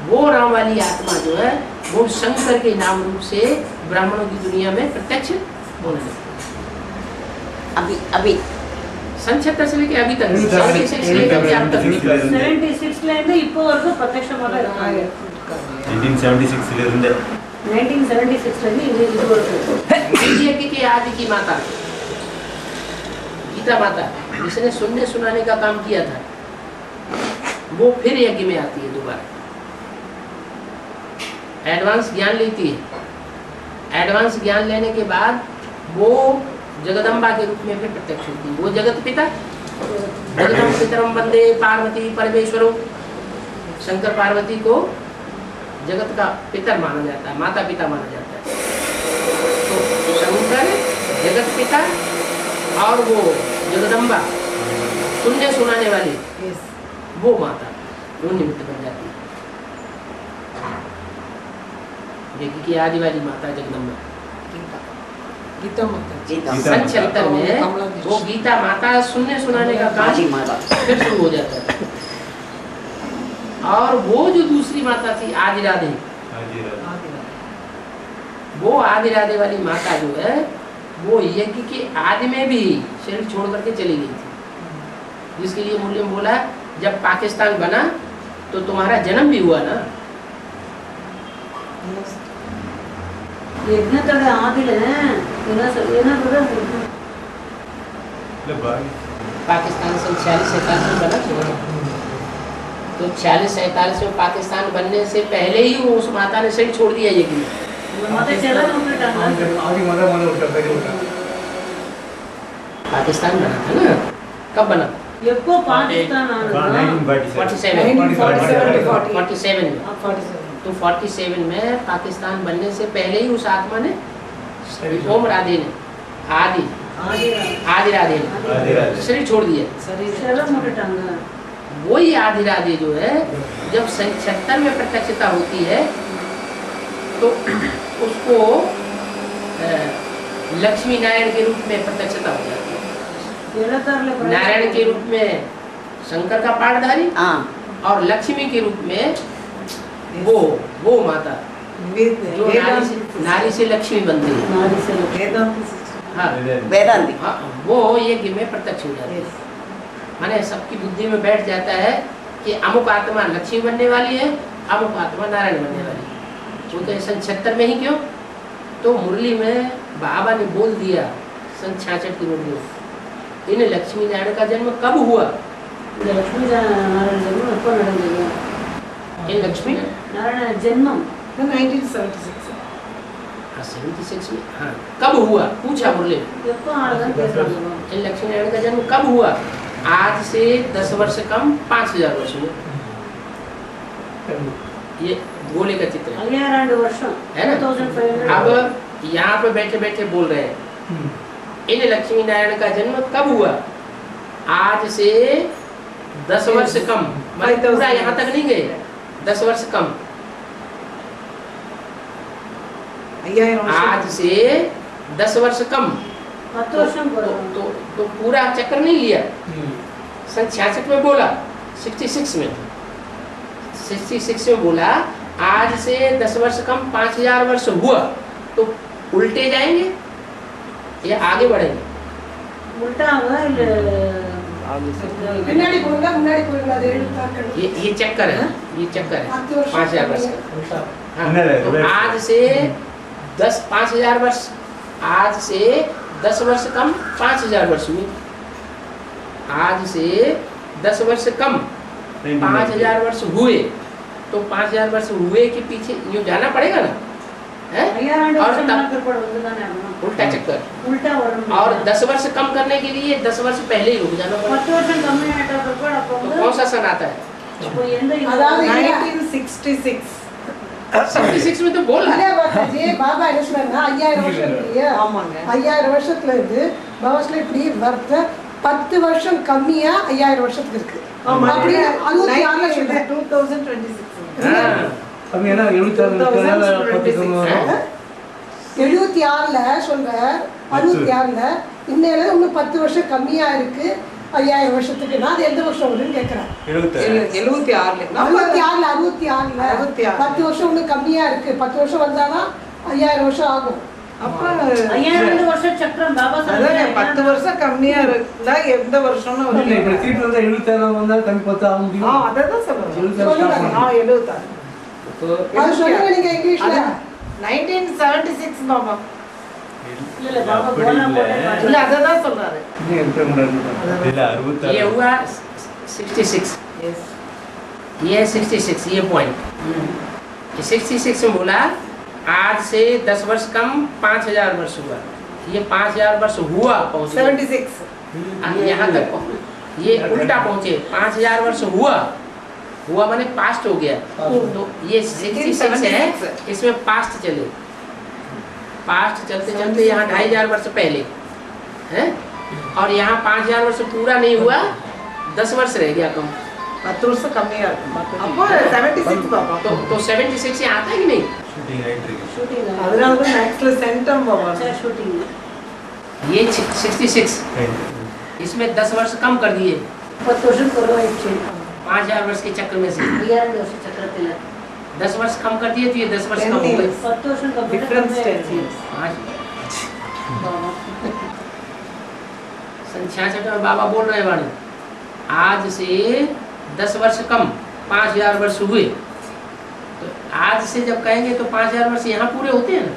वो राम वाली आत्मा जो है वो शंकर के नाम रूप से ब्राह्मणों की दुनिया में प्रत्यक्ष होने लगी। अभी अभी सन 76 से लेके अभी तक 76 से लेके अब तक 76ல இருந்து இப்போ வரைக்கும் பிரத்யக்ஷமா தான் இருக்காங்க. 1976 இருந்து 1976ல இருந்து இது வரைக்கும் यज्ञ की आदि की माता गीता माता जिसने सुनने सुनाने का काम किया था, वो फिर यज्ञ में आती है दोबारा, एडवांस ज्ञान लेती है। एडवांस ज्ञान लेने के बाद वो जगदम्बा के रूप में फिर प्रत्यक्ष होती है। वो जगत पिता, जगदम पितरम वंदे पार्वती परमेश्वरो, शंकर पार्वती को जगत का पितर माना जाता है, माता पिता माना जाता है। तो शंकर जगत पिता और वो जगदम्बा सुनने सुनाने वाली वो माता, वो निमित्त बन जाती है। यज्ञ की आदि वाली माता जगदम्बा गीता माता गीता सन 76 में वो गीता माता सुनने सुनाने का काम आदि माता फिर शुरू हो जाता है। और वो जो दूसरी माता थी आदि राधे, वो आदि राधे वाली माता जो है वो यज्ञ के आदि में भी शरीर छोड़ करके चली गई थी, जिसके लिए मूल्य बोला जब पाकिस्तान बना तो तुम्हारा जन्म भी हुआ ना। யஜ்ஞத்தோட ஆதில என்ன पाकिस्तान सन 46-47 में बना था, तो 46-47 में पाकिस्तान बनने से पहले ही वो उस माता ने शरीर छोड़ दिया यज्ञ में। மத்த செலவு பண்ணிட்டாங்க. पाकिस्तान बना था ना, कब बना? எப்போ பாகிஸ்தான் ஆனது? 47 में। तो 47 में पाकिस्तान बनने से पहले ही उस आत्मा ने ओम राधे ने आदि राधे ने शरीर छोड़ दिया। செலவு பண்ணிட்டாங்க. वही आदि राधे जो है जब सन 76 में प्रत्यक्षता होती है तो उसको लक्ष्मी नारायण के रूप में प्रत्यक्षता हो जाती है। 76ல नारायण के रूप में शंकर का पाठधारी हाँ और लक्ष्मी के रूप में वो माता जो नारी से लक्ष्मी बनती है। நாரி செலவு. हाँ, वेदांति हाँ, वो यज्ञ में प्रत्यक्ष हो जाती है। माने सबकी बुद्धि में बैठ जाता है कि अमुक आत्मा लक्ष्मी बनने वाली है, अमुक आत्मा नारायण बनने वाली है। वो तो सन 76 में ही क्यों? तो मुरली में बाबा ने बोल दिया सन 66 की मुरली में, इन लक्ष्मी नारायण का जन्म कब हुआ? இந்த லட்சுமி நாராயண ஜென்மம் எப்போ நடந்தது? इन लक्ष्मी நாராயண ஜென்மம் 1976 76 में, हाँ, कब हुआ पूछा मुरली में। எப்போ ஆனதுன்னு பேசுறாங்க. इन लक्ष्मी नारायण का जन्म कब हुआ? आज से 10 वर्ष कम 5000 वर्ष हुए। ये गोले का चित्र है 5000 வருஷம் है ना। 2500. अब यहाँ पे बैठे बैठे बोल रहे हैं इन लक्ष्मी नारायण का जन्म कब हुआ? आज से 10 वर्ष कम, मतलब पूरा यहाँ तक नहीं गए, 10 वर्ष कम। 5000 आज से 10 वर्ष कम 10 வருஷம் போறோம். तो पूरा चक्कर नहीं लिया। सन 66 में बोला, 66 में बोला आज से 10 वर्ष कम 5000 वर्ष हुआ, तो उल्टे जाएंगे या आगे बढ़ेंगे? உல்டாவா இல்ல பின்னாடி போங்க முன்னாடி போங்க அது எழுத்தாக்கள் ये चक्कर है, ये चक्कर है 5000 वर्ष का। हाँ, तो आज से 5000 वर्ष, आज से 10 वर्ष कम 5000 वर्ष हुए। आज से 10 वर्ष कम 5000 वर्ष हुए, तो 5000 वर्ष हुए के पीछे यूँ जाना पड़ेगा ना, है? 5000 और வருஷம் तब பிற்பாடு வந்துதானே ஆகணும். उल्टा चक्कर। உல்டா வரும். और 10 वर्ष कम करने के लिए 10 वर्ष पहले ही रुक जाना पड़ेगा। 10 வருஷம் கம்மியாட்ட பிற்பாடு அப்போ तो வந்து कौन सा सन आता है? அப்போ எந்த அதாவது 1966 66 में तो बोला இல்ல பாபாஜி, பாபா என்ன சொன்னாருன்னா 5000 வருஷம் இருக்கு இல்லையா? ஆமாங்க 5000 வருஷத்துல இருந்து பாபாஸ்ல இப்படி வருத்த 10 வருஷம் கம்மியா 5000 வருஷத்துக்கு இருக்கு. ஆமா அப்படி 66ல சொல்றேன். 2026 हाँ, 76ல சொல்ற 66ல இன்னையில இன்னும் 10 வருஷம் கம்மியா இருக்கு 5000 வருஷத்துக்கு. நான் அது எந்த வருஷம் வருதுன்னு கேட்கறேன். 76 66ல 10 வருஷம் இன்னும் கம்மியா இருக்கு, 10 வருஷம் வந்தாதான் 5000 வருஷம் ஆகும். அப்ப 5000 வருஷ சக்கரம் பாபா அதாங்க 10 வருஷம் கம்மியா இருந்தா எந்த வருஷம்னு ஒரு இப்ப சீட் வந்து 76 வந்தா கம்மி 10 ஆக முடியும். அதான் சொல்றேன் 76 76 அது சொல்லுங்க நீங்க இங்கிலீஷ்ல 1976 பாபா இல்ல பாபா கோலா போட்டே இல்ல அததான் சொல்றாரு இது எந்த முன்னாடி இதுல 66 ये हुआ 66, எஸ் ये 66, ये पॉइंट 66 में बोला आज से 10 वर्ष कम 5000 वर्ष हुआ। ये 5000 वर्ष हुआ पहुंच गया। 76 यहाँ तक ये उल्टा पहुंचे 5000 वर्ष हुआ माने पास्ट हो गया। तो ये 66 है, इसमें पास्ट चले, पास्ट चलते चलते यहाँ 2500 वर्ष पहले है, और यहाँ 5000 वर्ष पूरा नहीं हुआ, 10 वर्ष रह गया कम। 10 வருஷம் கம்மியா இருக்கும் அப்போ 76 பாபா तो 76 ये आता है कि नहीं? ಶೂಟಿಂಗ್ ಆಯ್ತು ಈಗ. ஷூட்டிங் அதனால தான் மேக்ஸ்ல சென்டம் பாபா ஷூட்டிங் ये 66, इसमें 10 वर्ष कम कर दिए 10 வருஷம் குறைவாயிடுச்சு 5000 वर्ष के चक्र में से 5000 வருஷ சக்கரத்துல 10 वर्ष कम कर दिए, तो ये 10 वर्ष कम हो गए। 10 வருஷம் கம்ப்ளீட் டிஃபரன்ஸ் 10 years सन 66 में बाबा बोल रहे हैं वाणी, आज से 10 वर्ष कम 5000 वर्ष हुए। तो आज से जब कहेंगे तो 5000 वर्ष यहाँ पूरे होते हैं ना,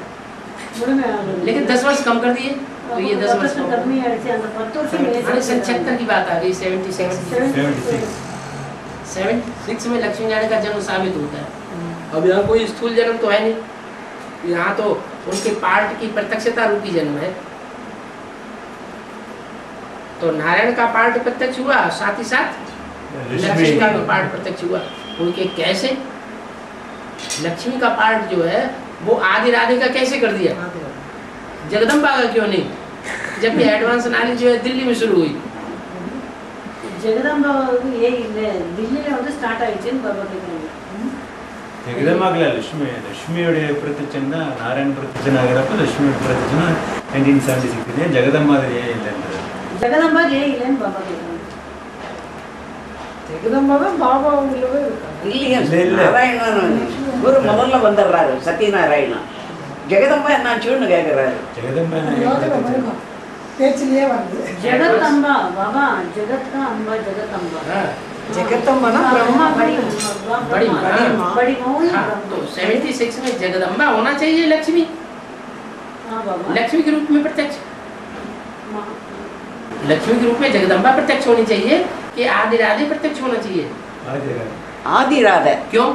लेकिन 10 वर्ष कम कर दिए, तो ये 10 वर्ष कम। கம்மி ஆயிடுச்சு அந்த 10 வருஷம் सन 76 की बात आ गई, 76 में लक्ष्मी नारायण का जन्म साबित होता है। अब यहाँ कोई स्थूल जन्म तो है नहीं, यहाँ तो उनके पार्ट की प्रत्यक्षता रूपी जन्म है। तो नारायण का पार्ट प्रत्यक्ष हुआ, साथ ही साथ लक्ष्मी का भी पार्ट प्रत्यक्ष हुआ। उनके कैसे लक्ष्मी का पार्ट जो है वो आदि राधे का कैसे कर दिया, जगदम्बा का क्यों नहीं, जबकि एडवांस नॉलेज जो है दिल्ली में शुरू हुई। ஜெகதாம்பா ஏ இல்ல தில்லியில வந்து ஸ்டார்ட் ஆயிடுச்சுன்னு பாபா கேக்குறாங்க ಜಗದಮ್ಮಾಗಲ ಲಕ್ಷ್ಮಿಯೋடைய ಪ್ರತ್ಯಕ್ಷನ ನಾರಾಯಣ ಪ್ರತ್ಯಕ್ಷನ ಆಗಿರಪ್ಪ ಲಕ್ಷ್ಮಿಯೋட ಪ್ರತ್ಯಕ್ಷನ 1976 ಇದೆ, ಜಗದಮ್ಮಾದ್ರೆ ಇಲ್ಲ ಅಂದ್ರೆ ஜெகதாம்பா ஏ இல்லன்னு பாபா கேக்குறாங்க ஜெகதம்பா தான் பாபா உள்ளவே இருக்காங்க இல்லையா இல்ல, இல்ல. நாராயணன் ஒரு முதல்ல வந்துடுறாரு சத்யநாராயணன். ஜெகதம்பா என்னாச்சுன்னு கேட்குறாரு. யோசனை வருமா பேச்சிலேயே வருது ஜெகதம்பா பாபா ஜெகத்கா அம்பா ஜெகதம்பா ஜெகதம்பானா ब्रह्मा பிரம்மா बड़ी बड़ी माँ। बड़ी माँ हुई हाँ, तो 76 में जगदम्बा होना चाहिए लक्ष्मी, हाँ बाबा लक्ष्मी के रूप में प्रत्यक्ष, माँ। लक्ष्मी के रूप में जगदम्बा प्रत्यक्ष होनी चाहिए कि आदि राधे प्रत्यक्ष होना चाहिए। ஆதிராதை क्यों?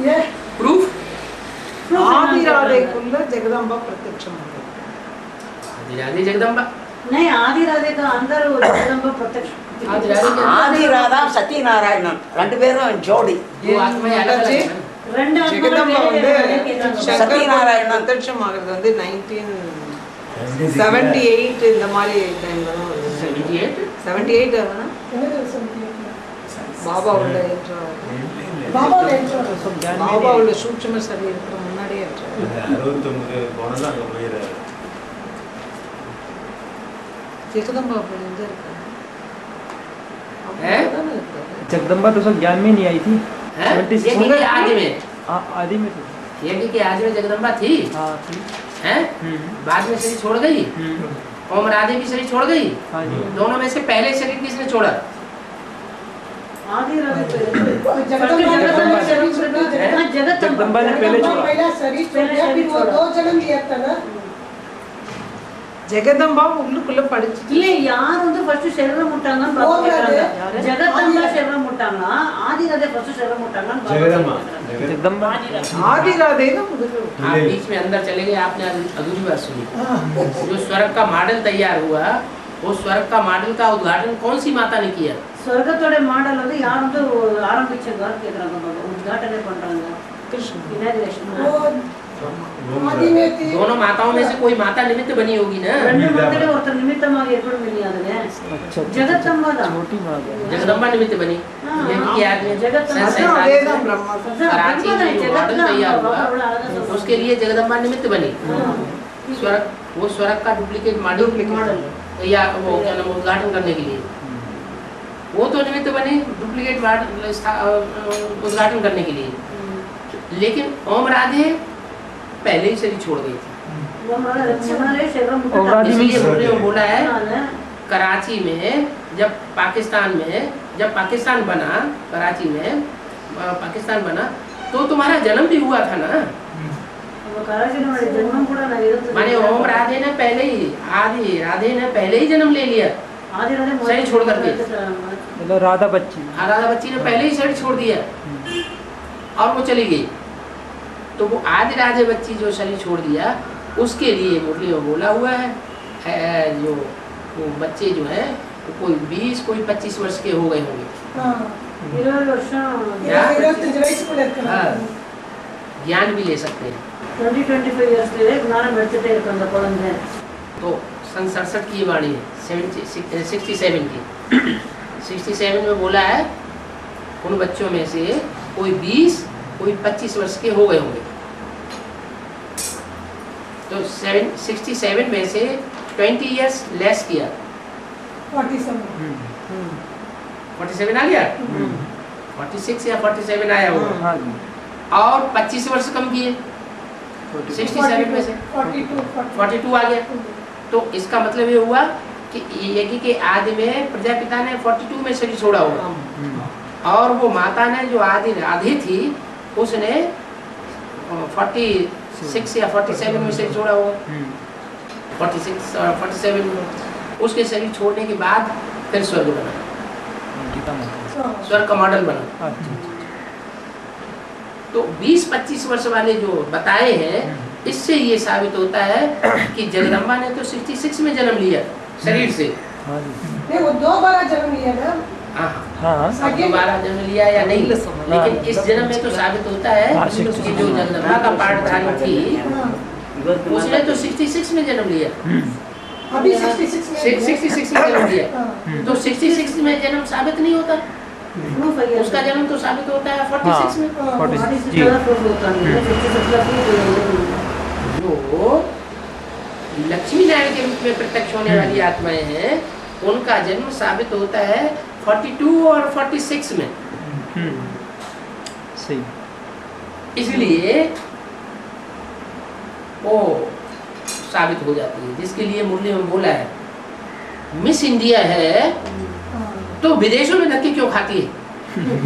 ஏ प्रूफ? ஆதிராதைக்குள்ள ஜெகதம்பா பிரத்யட்சம் ஆகுது. आदि राधे जगदम्बा, नहीं आदि राधे का अंदर वो जगदम्बा प्रत्यक्ष आदि राधे के अंदर ஆதிராதா சத்யநாராயணன் 2 பேரும் ஜோடி. दो आत्माएं अलग अलग हैं। ரெண்டு ஜெகதம்பா வந்து சங்கர் சத்யநாராயணன் பிரத்யட்சம் ஆகுறது வந்து 1978 இந்த மாதிரி டைம்ல தான் வருது. 78 78 ஆகுனா என்ன சொல்லுங்க பாபா உள்ள ஏற்றம் பாபா நேற்று பாபா உள்ள சூட்சும சரீரத்துக்கு முன்னாடியே ஏற்றம் 69 போனதான் அங்க போயிடுறாரு. ஜெகதம்பா அப்படி எங்க இருக்காங்க हैं? அவ்வளவுதானே இருக்காரு. जगदम्बा तो सब ज्ञान में नहीं आई थी। हैं? 76 यज्ञ के आदि में, आदि में तो यज्ञ के आदि में जगदम्बा थी, हाँ थी। हैं? बाद में शरीर छोड़ गई, ओम राधे भी शरीर छोड़ गई। हाँ जी दोनों में से पहले शरीर किसने छोड़ा? आदि राधे जगदम्बा शरीर छोड़ा जगदम्बा ने पहले छोड़ा। पहला शरीर छोड़ दिया फिर वो 2 जन्म लिया था ना ஜெகதம்பா உள்ளுக்குள்ள படிச்சு இல்ல யார் வந்து ஃபர்ஸ்ட் சரீரம் முட்டாங்கன்னு பாபா கேக்குறாங்க ஜெகதம்பா சரீரம் முட்டாங்களா ஆதி ராதே ஃபர்ஸ்ட் சரீரம் முட்டாங்கன்னு பாபா जगदम्मा கேக்குறாங்க जगदम्बा ஆதிராதை தான் முதல்ல आप बीच में अंदर चले गए, आपने अधूरी बात सुनी। जो स्वर्ग का मॉडल तैयार हुआ, वो स्वर्ग का मॉडल का उद्घाटन कौन सी माता ने किया? சொர்க்கத்தோட மாடல் வந்து யார் வந்து ஆரம்பிச்சாங்கன்னு கேக்குறாங்க பாபா உத்காட்டனே பண்றாங்க கிருஷ்ணன் இனாகிரேஷன் वो आदि में थी दोनों माताओं में से कोई माता निमित्त बनी होगी ना। ரெண்டு மாத்திரை ஒருத்தர் நிமித்தமாக ஏற்படும் இல்லையா அதுல अच्छा ஜெகதம்பா தான் छोटी माँ गया जगदम्बा निमित्त बनी, यज्ञ के आदि में जगदम्बा। सन அதுவும் 47 அதே தான் பிரம்மா कराची में जो मॉडल तैयार हुआ, जगत उसके लिए जगदम्बा निमित्त बनी। स्वर्ग, वो स्वर्ग का डुप्लीकेट मॉडल या वो क्या नाम उद्घाटन करने के लिए, वो तो निमित्त बनी डुप्लीकेट उद्घाटन करने के लिए। लेकिन ओम राधे पहले ही शरीर छोड़ गई थी, इसलिए मुरली में बोला है कराची में जब पाकिस्तान बना, कराची में पाकिस्तान बना तो तुम्हारा जन्म भी हुआ था ना। माने ओम राधे ने पहले ही आदि राधे ने पहले ही जन्म ले लिया शरीर छोड़ करके। मतलब राधा बच्ची। हाँ, राधा बच्ची ने पहले ही शरीर छोड़ दिया और वो चली गई। तो वो आदि राधे बच्ची जो शरीर छोड़ दिया उसके लिए मुरली में बोला हुआ है जो वो बच्चे जो है कोई 20 कोई 25 वर्ष के हो गए होंगे। हाँ, ज्ञान भी ले सकते हैं। 20-25 इयर्स के लिए ज्ञान बढ़ते இருக்காங்க குழந்தை। तो सन 67 की वाणी है, 67 की 67 में बोला है उन बच्चों में से कोई 20 कोई 25 वर्ष के हो गए होंगे। तो 67 में से 20 इयर्स लेस किया, 47 आ गया, 46 या 47 आया होगा और 25 वर्ष कम किए 67 में से 42 आ गया। तो इसका मतलब ये हुआ कि यज्ञ के आदि में प्रजापिता ने 42 में शरीर छोड़ा होगा और वो माता ने जो आदि राधे थी उसने 46 या 47 में शरीर छोड़ा होगा। 46 और 47 में उसके शरीर छोड़ने के बाद फिर स्वर्ग बना, स्वर्ग का मॉडल बना। तो 20-25 वर्ष वाले जो बताए हैं इससे ये साबित होता है कि जगदम्बा ने तो 66 में जन्म लिया शरीर से। नहीं, वो 2 बार जन्म लिया ना। हाँ, दोबारा जन्म लिया या नहीं, लेकिन इस जन्म में तो साबित होता है कि जो जगदम्बा का पाठधारी थी उसने तो 66 में जन्म लिया। अभी 66 में जन्म लिया। तो 66 में जन्म साबित नहीं होता, उसका जन्म तो साबित होता है 46 में। जो लक्ष्मी नारायण के रूप में प्रत्यक्ष होने वाली आत्माएं हैं उनका जन्म साबित होता है 42 और 46 में। सही। इसलिए वो साबित हो जाती है, जिसके लिए मुरली में बोला है मिस इंडिया है तो विदेशों में धक्के क्यों खाती है?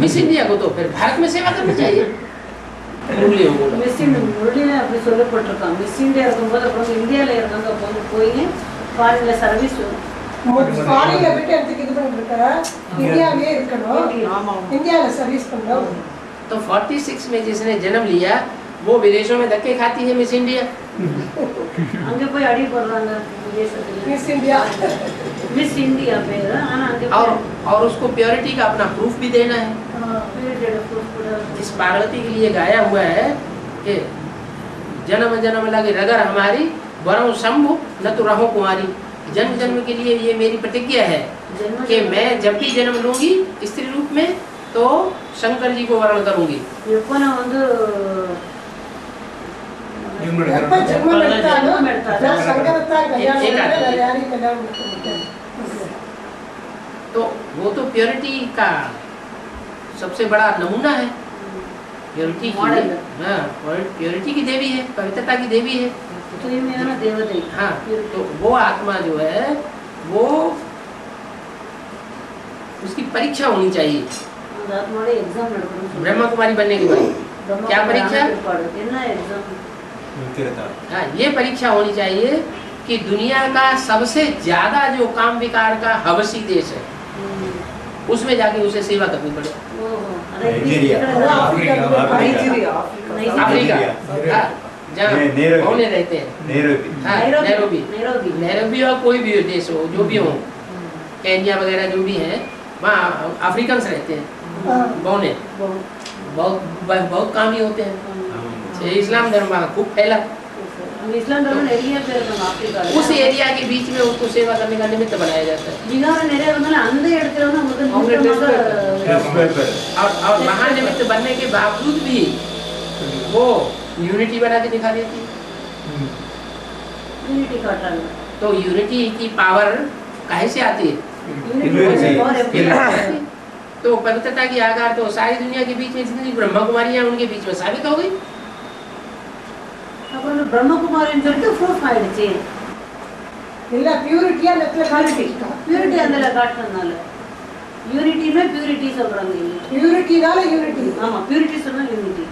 मिस इंडिया को तो फिर भारत में सेवा करनी चाहिए। मुरली में बोला முரளியில அப்படி சொல்லப்பட்டிருக்காங்க। மிஸ் இந்தியா இருக்கும்போது அப்புறம் இந்தியாவில் இருந்தாங்க அப்போ போய் ஃபாரின்ல சர்வீஸ் ஃபாரின்ல போயிட்டு எடுத்துக்கு இது பண்ணிட்டு இருக்கா, இந்தியாவிலே இருக்கணும், இந்தியால சர்வீஸ் பண்ணணும்। तो 46 में जिसने जन्म लिया वो विदेशों में धक्के खाती है मिस इंडिया। அங்க போய் அடி போடுறாங்க விதேசத்துல मिस इंडिया மிஸ் இந்தியா பேரு। ஆனா அங்க और उसको प्योरिटी का अपना प्रूफ भी देना है। इस पार्वती के लिए गाया हुआ है कि जन्म जन्म लगे रगर हमारी वरम शंभु न तो रहो कुमारी। जन्म जन्म के लिए ये मेरी प्रतिज्ञा है कि मैं जब भी जन्म लूंगी स्त्री रूप में तो शंकर जी को वर्ण करूंगी। எப்போ நான் வந்து எப்ப ஜென்மம் எடுத்தாலும் சங்கரத்தான் கல்யாணம் யாரி கல்யாணம் करते। तो वो तो प्योरिटी का सबसे बड़ा नमूना है। प्योरिटी की हाँ, प्योरिटी की देवी है, पवित्रता की देवी है। தூய்மையான தேவதை। हाँ, तो वो आत्मा जो है वो उसकी परीक्षा होनी चाहिए। அந்த ஆத்மாவோட எக்ஸாம் நடக்கணும்। ब्रह्मा कुमारी बनने के बाद क्या परीक्षा? என்ன एग्जाम? हाँ, ये परीक्षा होनी चाहिए कि दुनिया का सबसे ज्यादा जो काम विकार का हवसी देश है उसमें जाके उसे सेवा करनी पड़े। अफ्रीका जहाँ होने रहते हैं, नैरोबी और कोई भी देश हो जो भी हो, केन्या वगैरह जो भी है वहाँ अफ्रीकन्स रहते हैं। बौने बहुत कामी होते हैं। इस्लाम धर्म वहाँ खूब फैला। இஸ்லாம் தர்மம் நிறைய பேர் இருக்காங்க ஆப்பிரிக்கால। उस एरिया के बीच में उसको सेवा करने का निमित्त बनाया जाता है। जिन्होंने நிறைய இருந்தாலும் அந்த இடத்துல வந்து और महानिमित्त बनने के बावजूद भी वो यूनिटी बना के दिखा देती है। यूनिटी काटறாங்க। तो यूनिटी की पावर काहे से आती है? तो पवित्रता की आकार तो सारी दुनिया के बीच में जितनी ब्रह्मा कुमारी है उनके बीच में साबित हो गई। அப்புறம் பிரம்மகுமாரின்னு சொல்லிட்டு ப்ரூஃப் ஆயிடுச்சு. இல்ல பியூரிட்டியா நெட்ல பியூரிட்டி பியூரிட்டி அந்த காட்டுறதுனால யூனிட்டியுமே பியூரிட்டி சொல்றாங்க. பியூரிட்டினால யூனிட்டி. ஆமா பியூரிட்டி சொன்னா யூனிட்டி.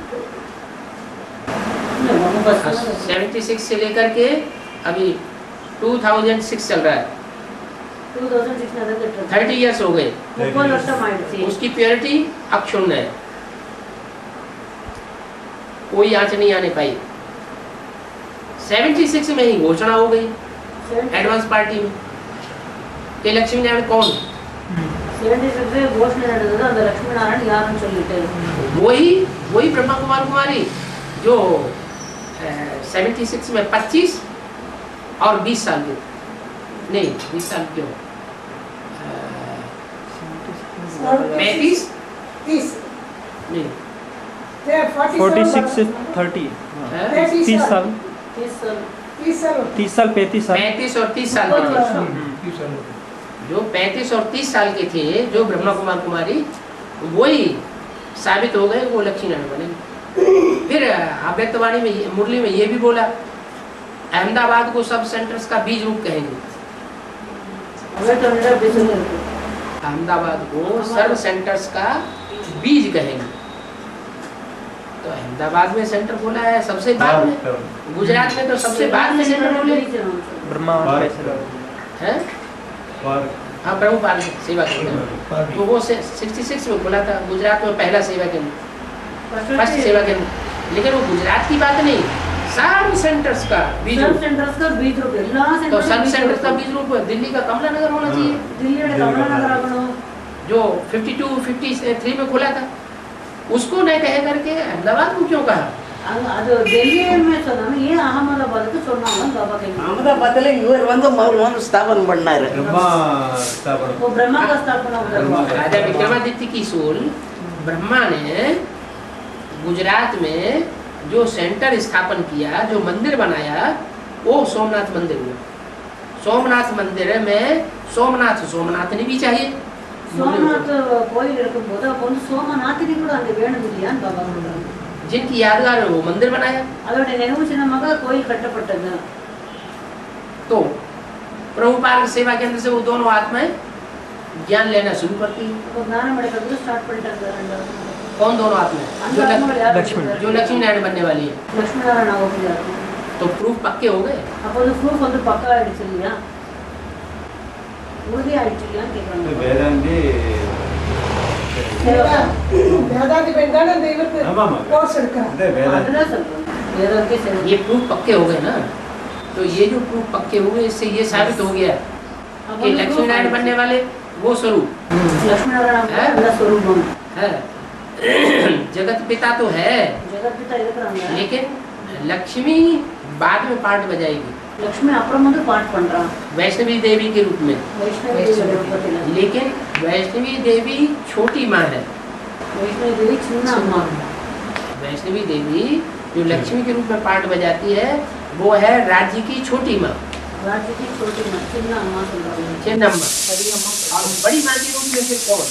76 से लेकर के अभी 2006 चल रहा है. 2006 में 30 इयर्स हो गए. 30 வருஷம் ஆயிடுச்சு. उसकी प्योरिटी अक्षुण्ण है, कोई आंच नहीं आने पाई. 76 में ही घोषणा हो गई एडवांस पार्टी में कि लक्ष्मी नारायण कौन. 76 घोषणा நடந்தது. அந்த லட்சுமி நாராயணன் யாருன்னு சொல்லிட்டு वही ब्रह्मा कुमार कुमारी जो 76 में 25 और 20 साल के नहीं 20 साल क्यों 35 30 नहीं 46 से 30 30 साल 30 साल 35 साल 35 और 30 साल के थे. जो 35 और 30 साल के थे जो ब्रह्मा कुमार कुमारी वही साबित हो गए वो लक्ष्मी नारायण बने. फिर अव्यक्तवाणी में मुरली में ये भी बोला अहमदाबाद को सब सेंटर्स का बीज रूप कहेंगे. अहमदाबाद को सर्व सेंटर्स का बीज कहेंगे. तो अहमदाबाद में सेंटर बोला है सबसे बाद में. गुजरात में तो सबसे बाद में सेंटर बोले ब्रह्मा हैं. हाँ प्रभुपाद सेवा केंद्र तो वो 66 में बोला था. गुजरात में पहला सेवा केंद्र फर्स्ट सेवा केंद्र. लेकिन वो गुजरात की बात नहीं, सब सेंटर्स का बीज रूप. सेंटर्स का बीज रूप तो सब सेंटर्स का बीज रूप दिल्ली का कमला नगर होना चाहिए. दिल्ली में कमला नगर आगणो जो 52 53 में खोला था उसको नहीं कह करके अहमदाबाद को क्यों कहा. அது டெல்லியுமே சொன்னாங்க. ஏன் அகமதாபாத்துக்கு சொன்னாங்க பாபா கேங்க. அகமதாபாத்ல இவர் வந்து முதல்ல ஸ்தாபனம் பண்ணாரு. ब्रह्मा स्थापना वो ब्रह्मा का स्थापना हुआ. राजा विक्रमादित्य की सोल ब्रह्मा ने गुजरात में जो सेंटर स्थापन किया, जो मंदिर बनाया वो सोमनाथ मंदिर हुआ. सोमनाथ मंदिर में सोमनाथनी भी चाहिए. சோமநாத் கோயில் இருக்கும்போது அப்போ வந்து சோமநாத்தினி கூட அங்கே வேணும் இல்லையான்னு பாபா சொல்றாங்க. जिनकी यादगार है वो मंदिर बनाया. அதோட நினைவு சின்னமாக கோயில் கட்டப்பட்டது. तो प्रभुपाद सेवा केंद्र से वो दोनों आत्माएं ज्ञान लेना शुरू करती है. அப்போ ஞானம் எடுக்கிறது ஸ்டார்ட் பண்ணிட்டாங்க ரெண்டு. कौन दोनों आत्माएं அந்த ஆத்மாவில் யார் लक्ष्मी. जो लक्ष्मी नारायण बनने वाली है. லட்சுமி நாராயண ஆகுது. तो प्रूफ पक्के हो गए. அப்போ வந்து ப்ரூஃப் வந்து பக்கா ஆயிடுச்சு இல்லையா, உறுதி ஆயிடுச்சு இல்லையான்னு கேட்குறாங்க. வேதாந்தி வேதாந்தி பெண்கள் அந்த இவருக்கு ஆமாமா கோர்ஸ் எடுக்கிறாங்க. இந்த வேதாந்தி அதுதான் சொல்றேன். வேதாந்தி சரி. ये प्रूफ पक्के हो गए ना. तो ये जो प्रूफ पक्के हुए इससे ये साबित हो गया कि लक्ष्मी नारायण बनने वाले वो स्वरूप लक्ष्मी नारायण அந்த ஸ்வரூபம் है. जगत पिता तो है ஜெகத் பிதா இருக்கிறாங்க. लेकिन लक्ष्मी बाद में पार्ट बजाएगी. லக்ஷ்மி அப்புறம் வந்து பாட் பண்றான் वैष्णवी देवी के रूप में. வைஷ்ணவி தேவி ரூபத்தில். लेकिन वैष्णवी देवी छोटी माँ है. வைஷ்ணவி தேவி சின்ன அம்மா. वैष्णवी देवी जो लक्ष्मी के रूप में पार्ट बजाती है वो है राज्य की छोटी माँ, राज्य की छोटी माँ चिन्ना अम्मा சொல்றாங்க. चिन्ना माँ. और बड़ी माँ के रूप में फिर कौन.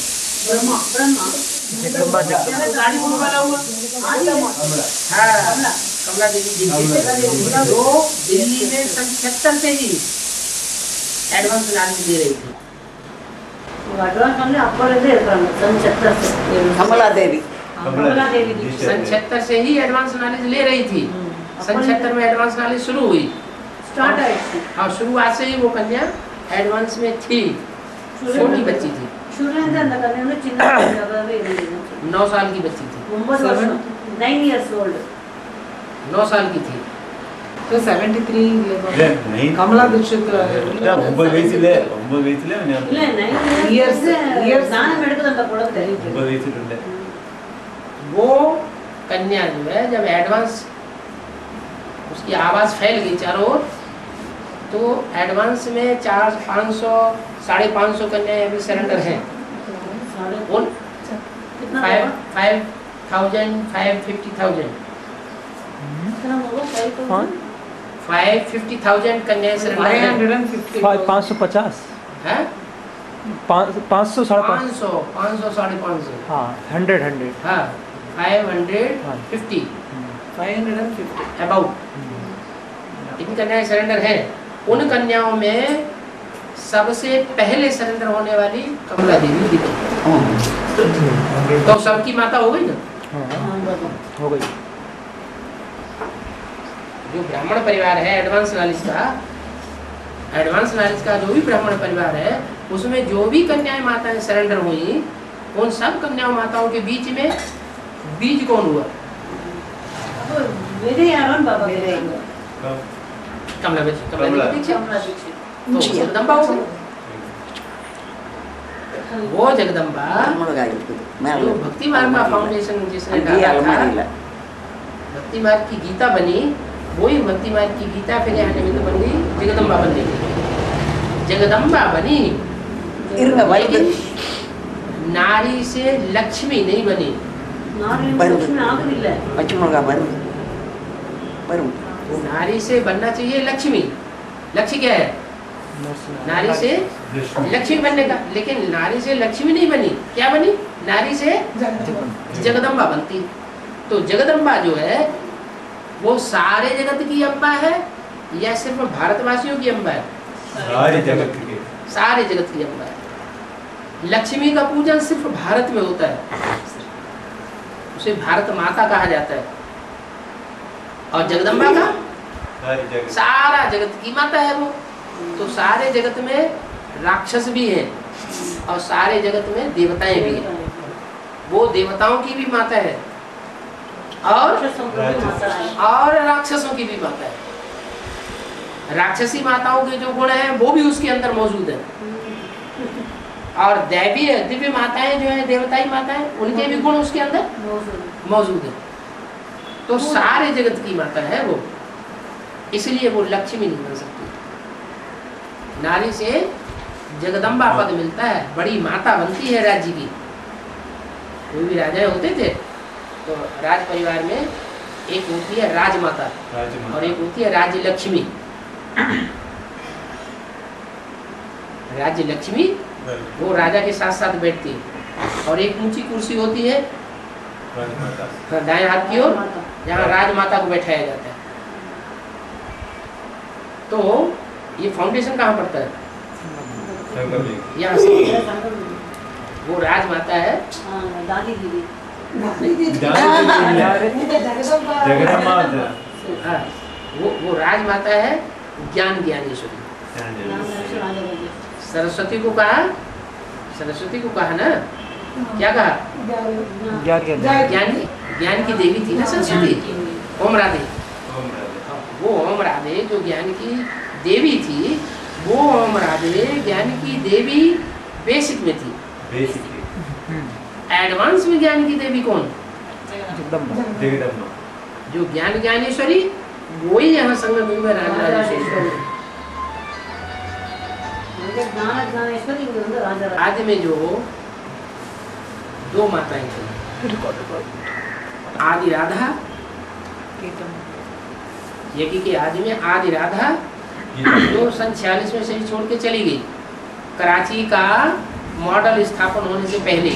ब्रह्मा ब्रह्मा गाड़ी कौन वाला हुआ. हाँ कमला देवी जी जो दिल्ली में सन 76 से ही एडवांस लाने दे रही थी. அட்வான்ஸ் வந்து அப்போலேருந்தே இருக்கிறாங்க. सन 76 கமலாதேவி. கமலாதேவி जी सन 76 से ही एडवांस नॉलेज ले रही थी. सन 76 में एडवांस नॉलेज शुरू हुई. स्टार्ट ஆயிடுச்சு. हाँ शुरुआत से ही वो कन्या एडवांस में थी. छोटी बच्ची थी. शुरुலேருந்து அந்த கண்ணு வந்து சின்ன கன்னியாவே இருந்தது. 9 साल की बच्ची थी. 9 வருஷம் 9 இயர்ஸ் ஓல்டு. 9 साल की थी. तो 73 இல்ல नहीं कमला दीक्षित 9 வயசுல இல்ல 9 இயர்ஸ் ஞானம் எடுக்குது அந்த குழந்தை. 9 வயசுல இல்ல. वो कन्या जो है जब एडवांस उसकी आवाज़ फैल गई चारों ओर तो एडवांस में 400-500 550 कन्याएं अभी सरेंडर हैं. उन कितना 5,000 550,000 कितना होगा 550,000 कन्याएं सरेंडर हैं. 550 हैं 500 550 500 500 हाँ 100 हाँ 550 550 अबाउट कितनी कन्याएं सरेंडर है? उन कन्याओं में सबसे पहले सरेंडर होने वाली कमला देवी दिखी। तो सबकी माता हो गई ना। हो गई। जो ब्राह्मण परिवार है एडवांस नॉलेज का जो भी ब्राह्मण परिवार है उसमें जो भी कन्याएं माताएं सरेंडर हुई, उन सब कन्याओं माताओं के बीच में बीज कौन हुआ? मेरे यार बाबा कमला दीक्षित। तो जगदम्बा हो गई। वो जगदम्बा जो भक्ति मार्ग का फाउंडेशन जिसने डाला था, भक्ति मार्ग की गीता बनी, वही भक्ति मार्ग की गीता फिर यहाँ निमित्त बन गई जगदम्बा बनने की। जगदम्बा बनी लेकिन नारी से लक्ष्मी नहीं बनी। नारी से बनना चाहिए लक्ष्मी। लक्ष्य क्या है? नारी से लक्ष्मी बनने का, लेकिन नारी से लक्ष्मी नहीं बनी। क्या बनी? नारी से जगदम्बा बनती। तो जगदम्बा जो है वो सारे जगत की अम्बा है या सिर्फ भारतवासियों की अम्बा है? सारे जगत की। सारे जगत की अम्बा है। लक्ष्मी का पूजन सिर्फ भारत में होता है, उसे भारत माता कहा जाता है। और जगदम्बा का सारा जगत की माता है वो। तो सारे जगत में राक्षस भी हैं और सारे जगत में देवताएं भी हैं। वो देवताओं की भी माता है और राक्षसों की भी माता है। राक्षसी माताओं के जो गुण हैं वो भी उसके अंदर मौजूद है, और दैवीय दिव्य माताएं जो है देवताई माताएं, उनके भी गुण उसके अंदर मौजूद है। तो सारे जगत की माता है वो, इसलिए वो लक्ष्मी नहीं बन सकती। नारी से जगदम्बा पद मिलता है, बड़ी माता बनती है राज्य की। कोई भी राजा होते थे तो राज परिवार में एक होती है राजमाता और एक होती है राज्य लक्ष्मी। राज्य लक्ष्मी वो राजा के साथ साथ बैठती है, और एक ऊंची कुर्सी होती है दाएं हाथ की ओर, जहाँ राजमाता को बैठाया जाता है। तो ये फाउंडेशन कहाँ पड़ता है? यहाँ से। वो राजमाता है, वो राजमाता है ज्ञान ज्ञानेश्वरी। सरस्वती को कहा ना, क्या कहा? ज्ञान की देवी थी ना सरस्वती, ओम राधे। वो ओम राधे जो ज्ञान की देवी थी, वो ओम राधे ज्ञान की देवी बेसिक में थी। एडवांस में ज्ञान की देवी कौन? जगदम्बा। जो ज्ञान ज्ञानेश्वरी वही यहाँ संगम में राजराजेश्वरी। आदि में जो दो माताएं थी, आदि राधा, यज्ञ के आदि में आदि राधा जो सन 46 में शरीर छोड़ के चली गई, कराची का मॉडल स्थापन होने से पहले।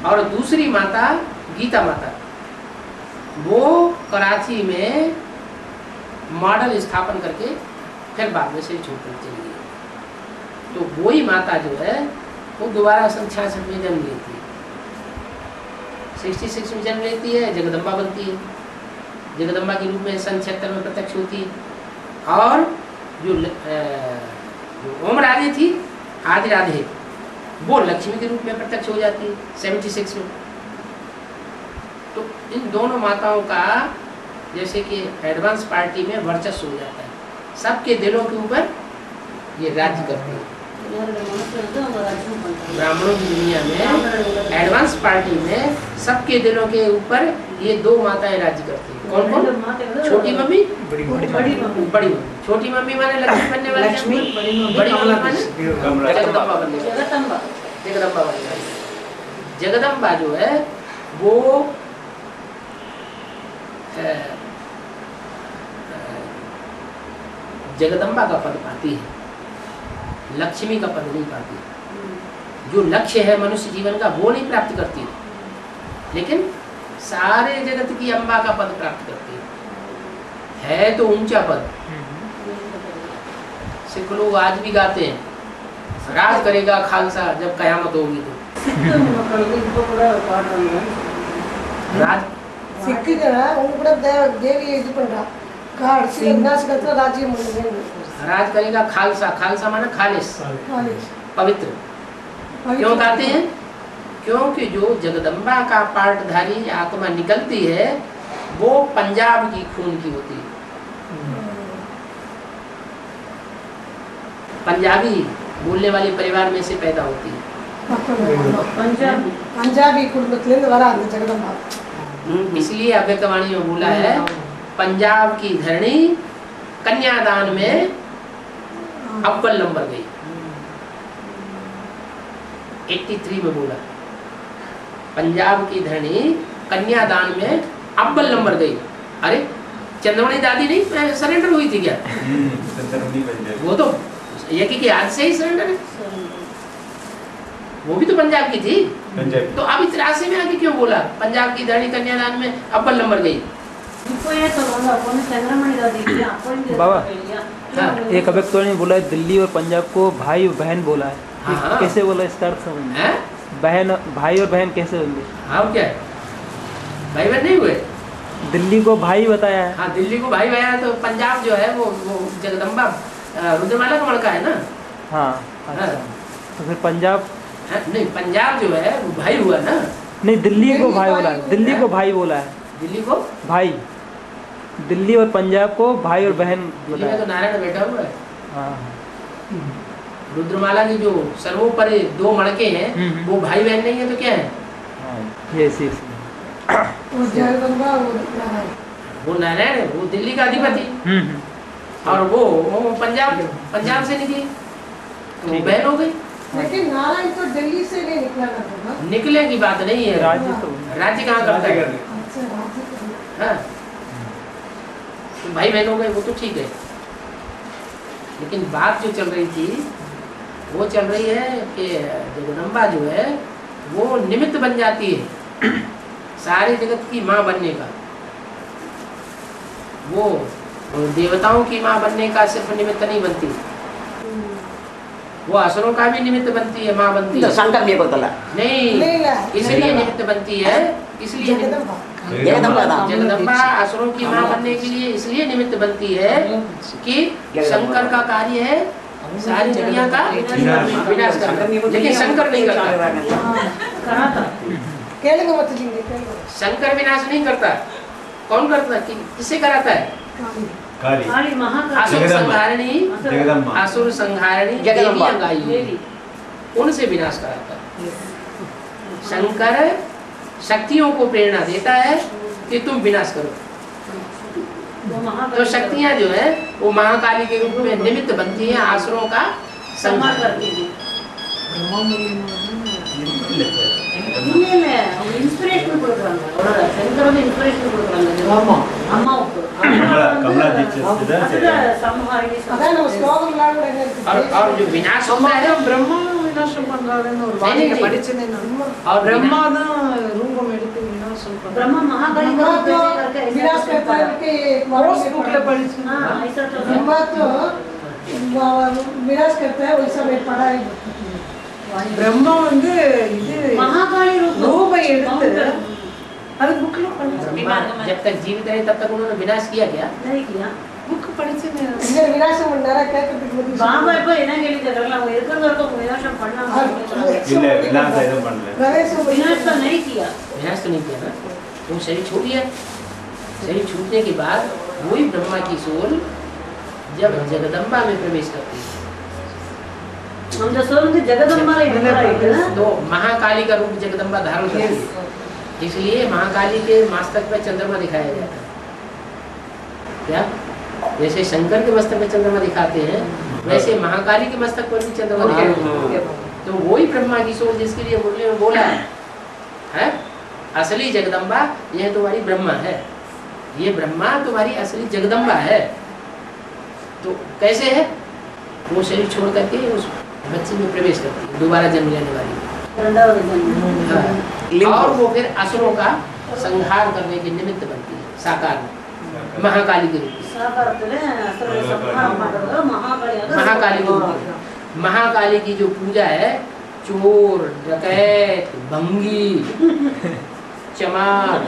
और दूसरी माता गीता माता, वो कराची में मॉडल स्थापन करके फिर बाद में शरीर छोड़ कर चली गई। तो वही माता जो है वो दोबारा सन 66 में जन्म लेती है, 66 में जन्म लेती है, जगदम्बा बनती है। जगदम्बा के रूप में सन 76 में प्रत्यक्ष होती है। और जो ओम राधे थी, आदि राधे, वो लक्ष्मी के रूप में प्रत्यक्ष हो जाती है 76 में। तो इन दोनों माताओं का जैसे कि एडवांस पार्टी में वर्चस्व हो जाता है, सबके दिलों के ऊपर ये राज्य करती है। ब्राह्मणों की दुनिया में एडवांस पार्टी में सबके दिलों के ऊपर ये दो माताएं राज्य करती हैं। कौन कौन? छोटी मम्मी, बड़ी मम्मी। छोटी मम्मी माने लक्ष्मी बनने वाली, बड़ी मम्मी माने जगदम्बा बनने वाली। जगदम्बा बनने वाली जगदम्बा जो है वो जगदम्बा का पद पाती है, लक्ष्मी का पद नहीं पाती। जो लक्ष्य है मनुष्य जीवन का वो नहीं प्राप्त करती, लेकिन सारे जगत की अम्बा का पद प्राप्त करती है। है तो ऊंचा पद। सिख लोग आज भी गाते हैं, राज करेगा खालसा जब कयामत होगी तो। राज சிக்குங்க உங்க கூட தேவியை இது பண்றா கடைசி விநாசகத்துல ராஜ்யம் பண்ணுங்க राज करेगा खालसा, खालसा माना खालिश, पवित्र। क्यों गाते हैं? क्योंकि जो जगदम्बा का पार्टधारी आत्मा निकलती है वो पंजाब की खून की होती है। पंजाबी बोलने वाले परिवार में से पैदा होती है। பஞ்சாபி குடும்பத்திலிருந்து வர அந்த ஜெகதம்பா इसलिए अव्यक्तवाणी में बोला है पंजाब की धरणी कन्यादान में अव्वल नंबर गई। 83 में बोला पंजाब की धरणी कन्यादान में अव्वल नंबर गई। अरे चंद्रमणि दादी नहीं सरेंडर हुई थी क्या? वो तो ये कि आज से ही सरेंडर है, वो भी तो पंजाब की थी। तो अब 83 में आके क्यों बोला पंजाब की धरणी कन्यादान में अव्वल नंबर गई? बाबा हाँ। एक अव्यक्तवाणी बोला है दिल्ली और पंजाब को भाई और बहन बोला है। हाँ। कैसे बोला इसका अर्थ समझ हैं? बहन भाई और बहन कैसे होंगे? हाँ क्या है? भाई बहन नहीं हुए? दिल्ली को भाई बताया है। हाँ दिल्ली को भाई भैया तो पंजाब जो है वो जगदम्बा रुद्रमाला का मड़का है ना। हाँ अच्छा। तो फिर पंजाब नहीं पंजाब जो है वो भाई हुआ ना। नहीं, दिल्ली को भाई बोला है, दिल्ली को भाई बोला है, दिल्ली को भाई। दिल्ली और पंजाब को भाई और बहन दिल्ली में तो नारायण बैठा हुआ है। हाँ रुद्रमाला की जो सर्वोपरि 2 मड़के हैं वो भाई बहन नहीं है तो क्या है? Yes yes. वो जगदम्बा वो नारायण है, वो दिल्ली का अधिपति और वो पंजाब से निकली तो वो बहन हो गई। लेकिन नारायण तो दिल्ली से नहीं निकला ना था। निकले की बात नहीं है, राज्य तो राज्य कहाँ करता है? अच्छा राज्य तो हाँ तो भाई बहन हो गए वो तो ठीक है, लेकिन बात जो चल रही थी वो चल रही है कि जगदम्बा जो है वो निमित्त बन जाती है सारे जगत की माँ बनने का। वो देवताओं की माँ बनने का सिर्फ निमित्त नहीं बनती, वो असुरों का भी निमित्त बनती है, माँ बनती है। शंकर भी बोतला नहीं, इसलिए निमित्त बनती है, इसलिए जगदम्बा असुरों की माँ बनने के लिए इसलिए निमित्त बनती है कि शंकर का कार्य है सारी दुनिया का विनाश करना, लेकिन शंकर नहीं करता। केलेंगे मत लेंगे केलेंगे। शंकर विनाश नहीं करता, कौन करता? किससे कराता है? काली महाकाली असुर संहारिणी, जगदम्बा। असुर संहारिणी जगदम्बा। देवी अंगाई, उनसे विनाश कराता है। शंकर शक्तियों को प्रेरणा देता है कि तुम विनाश करो। तो शक्तियां जो है वो महाकाली के रूप में निमित्त बनती हैं असुरों का संहार करती हैं। இன்ஸ்பிரேஷன் கொடுக்குறாங்க, அவரோட சென்டரோட இன்ஸ்பிரேஷன் கொடுக்குறாங்க அம்மாவுக்கு. कमला दीक्षित அதுதான் சம்ஹாரிணி அதான் நம்ம ஸ்லோகம்லாம் கூட என்ன இருக்கு? और जो विनाश होता है பிரம்மா விநாசம் பண்றாருன்னு ஒரு வார்த்தையை படிச்சேனே நான். और பிரம்மா தான் ரூபம் எடுத்து விநாசம் பண்றாரு. ब्रह्मा महाकाली ब्रह्मा का तो रूप करके विनाश करता है कि கோர்ஸ் புக்ல படிச்சேன். हाँ ऐसा तो है। ब्रह्मा तो विनाश करता है वैसा मैं पढ़ा है। பிரம்மா வந்து இது महाकाली रूप ரூபம் எடுத்து அது புக்ல படிச்சேன். जब तक जीवित रहे तब तक उन्होंने विनाश किया क्या? नहीं किया. புக் படிச்சேனே. இந்த விநாசம் பண்ணாரா கேட்கறதுக்கு முன்னாடி பாபா இப்போ என்ன கேள்வி கேட்கறாங்க, அவங்க இருக்கிற வரைக்கும் விநாசம் பண்ணாங்க. இல்ல விநாச எதுவும் பண்ணல. प्रवेश विनाश तो नहीं किया. विनाश तो नहीं किया ना, वो शरीर छूट गया। शरीर छूटने के बाद वही ब्रह्मा की सोल जब जगदम्बा में प्रवेश करती है हम जो सोल में जगदम्बा है तो महाकाली का रूप जगदम्बा धारण करती है, इसलिए महाकाली के मस्तक पे चंद्रमा दिखाया जाता है। क्या जैसे शंकर के मस्तक पे चंद्रमा दिखाते हैं वैसे महाकाली के मस्तक पर भी चंद्रमा दिखाते हैं। तो वही ब्रह्मा की सोल जिसके लिए मुरली में बोला है असली जगदम्बा यह तुम्हारी ब्रह्मा है, ये ब्रह्मा तुम्हारी असली जगदम्बा है। तो कैसे है? वो शरीर छोड़ करके उस बच्चे में प्रवेश करती है, दोबारा जन्म लेने वाली। हाँ। और वो फिर असुरों का संहार करने के निमित्त बनती है साकार में महाकाली के रूप में। ಪ್ರಾಕಾರದಲ್ಲಿ ಅಸುರರ ಸಂಹಾರ ಮಾಡಿದ್ರು ಮಹಾಕಾಳಿಯಾಗ महाकाली की मूर्ति। महाकाली की जो पूजा है, चोर डकैत भंगी चमार,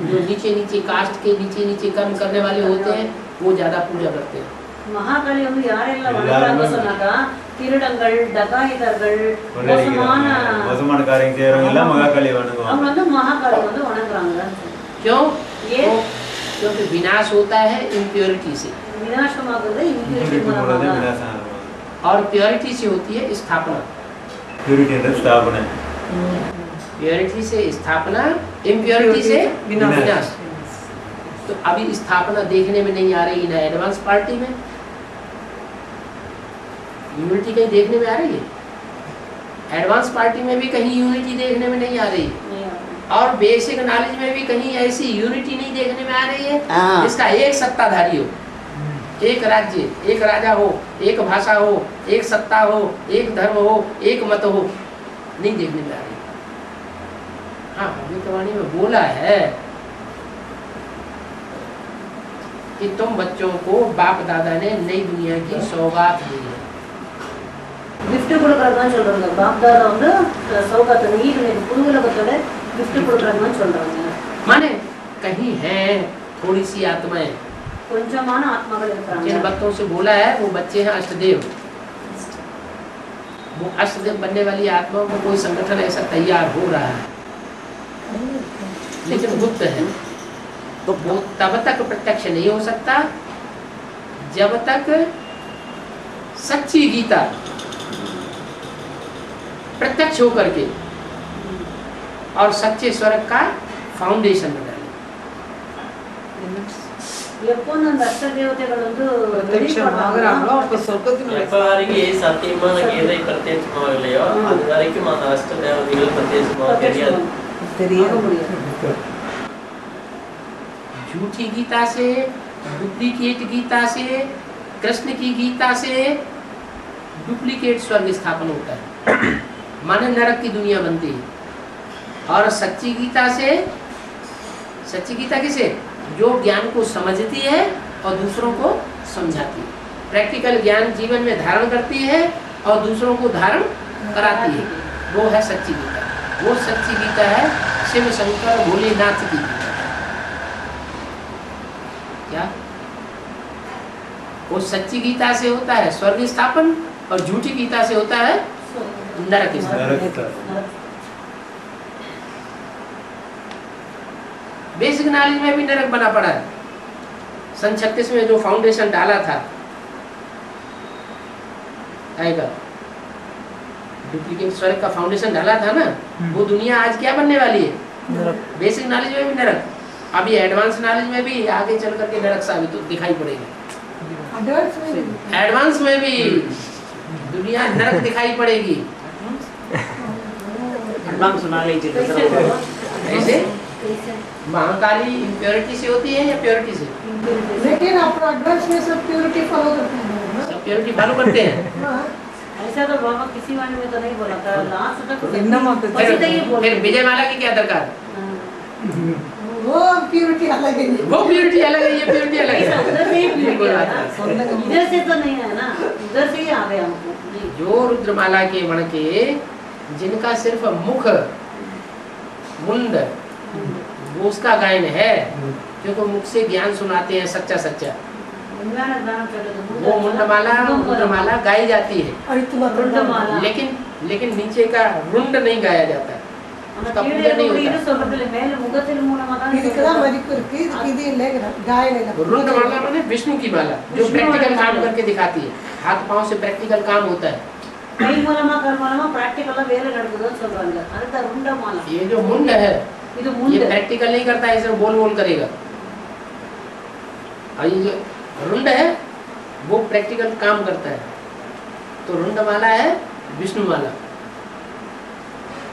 जो नीचे नीचे कास्ट के नीचे नीचे कर्म करने वाले होते हैं, वो ज्यादा पूजा करते हैं। மகாகாளி வந்து யாரெல்லாம் வணங்குறாங்க சொன்னாக்கா திருடங்கள் டகாயிதர்கள் மோசமான காரியம் செய்யறவங்க எல்லாம் மகாகாளி வணங்குவாங்க. அவங்க வந்து மகாகாளி வந்து வணங்குறாங்க. क्यों? ये क्योंकि विनाश होता है इम्प्योरिटी से, விநாசமாகுது இம்பியூரிட்டி மூலமாக और प्योरिटी से होती है स्थापना। ಪ್ಯೂರಿಟಿ ಅಂದ್ರೆ ಸ್ಥಾಪನೆ, प्योरिटी से स्थापना, इम्प्योरिटी से विनाश। तो अभी स्थापना देखने में नहीं आ रही ना एडवांस पार्टी में, यूनिटी कहीं देखने में आ रही है? एडवांस पार्टी में भी कहीं यूनिटी देखने में नहीं आ रही है, और बेसिक नॉलेज में भी कहीं ऐसी यूनिटी नहीं देखने में आ रही है जिसका एक सत्ताधारी हो, एक राज्य, एक राजा हो, एक भाषा हो, एक सत्ता हो, एक धर्म हो, एक मत हो, नहीं देखने में आ रही। हाँ, भविष्यवाणी में बोला है कि तुम बच्चों को बाप दादा ने नई दुनिया की सौगात दी है। गिफ्ट கொடுக்கறதுன்னு சொல்றாங்க. பாப் தாதா வந்து சௌகாத் நீ புது உலகத்தோட गिफ्ट கொடுக்கறதுன்னு சொல்றாங்க. माने कहीं है थोड़ी सी आत्माएं, கொஞ்சமான ஆத்மாக்கள் இருக்காங்க. जिन भक्तों से बोला है वो बच्चे हैं अष्टदेव। वो अष्टदेव बनने वाली आत्माओं को कोई संगठन ऐसा तैयार हो रहा है, लेकिन गुप्त है, तो वो तब तक प्रत्यक्ष नहीं हो सकता जब तक सच्ची गीता प्रत्यक्ष होकर के और सच्चे स्वर्ग का फाउंडेशन बना ले। எப்போ அந்த அஷ்ட தேவதைகள் வந்து பிரத்யக்ஷமாகறாங்களோ அப்ப சொர்க்கத்தினுடைய எப்ப வரைக்கும் சத்தியமான கீதை பிரத்யட்சமாக இல்லையோ அது வரைக்கும் அந்த அஷ்ட தேவதைகள் பிரத்யட்சமாக தெரியாது. தெரிய முடியாது. झूठी गीता से, डुप्लीकेट गीता से, कृष्ण की गीता से डुप्लीकेट स्वर्ग स्थापन होता है, माने नरक की दुनिया बनती है। और सच्ची गीता से, सच्ची गीता किसे? जो ज्ञान को समझती है और दूसरों को समझाती है, प्रैक्टिकल ज्ञान जीवन में धारण करती है और दूसरों को धारण कराती है, वो है सच्ची गीता। वो सच्ची गीता है शिव शंकर भोलेनाथ की गीता। क्या? वो सच्ची गीता से होता है स्वर्ग स्थापन और झूठी गीता से होता है नरक स्थापन। बेसिक नॉलेज में भी नरक बना पड़ा है। सन 36 में जो फाउंडेशन डाला था, आएगा डुप्लीकेट स्वर्ग का फाउंडेशन डाला था ना, वो दुनिया आज क्या बनने वाली है? बेसिक नॉलेज में भी नरक, अभी एडवांस नॉलेज में भी आगे चल करके नरक साबित दिखाई पड़ेगी। एडवांस में भी दुनिया नरक दिखाई पड़ेगी। ऐसे महाकाली इम्प्योरिटी से होती है या प्योरिटी से? लेकिन अपना एडवांस में सब प्योरिटी फॉलो करते हैं ना? सब प्योरिटी फॉलो करते हैं। हाँ। ऐसा तो बाबा किसी वाणी में तो नहीं बोला था, लास्ट तक फिर विजय माला की क्या दरकार? वो प्योरिटी अलग है। वो प्योरिटी अलग है, ये प्योरिटी अलग है। उधर से ही बिल्कुल बात है। इधर से तो नहीं है ना, उधर से ही आ गया हमको। जो रुद्रमाला के मण के जिनका सिर्फ मुख मुंड वो उसका गायन है, क्योंकि मुख से ज्ञान सुनाते हैं सच्चा सच्चा, वो मुंडमाला गाई जाती है, लेकिन नीचे का रुंड नहीं गाया जाता है, उसका पूजन नहीं होता। रुंडमाला माने विष्णु की माला, जो प्रैक्टिकल काम करके दिखाती है, हाथ पांव से प्रैक्टिकल काम होता है। ये जो मुंड है ये प्रैक्टिकल नहीं करता है, सिर्फ बोल बोल करेगा। और ये जो रुंड है वो प्रैक्टिकल काम करता है। तो रुंडमाला है विष्णु माला,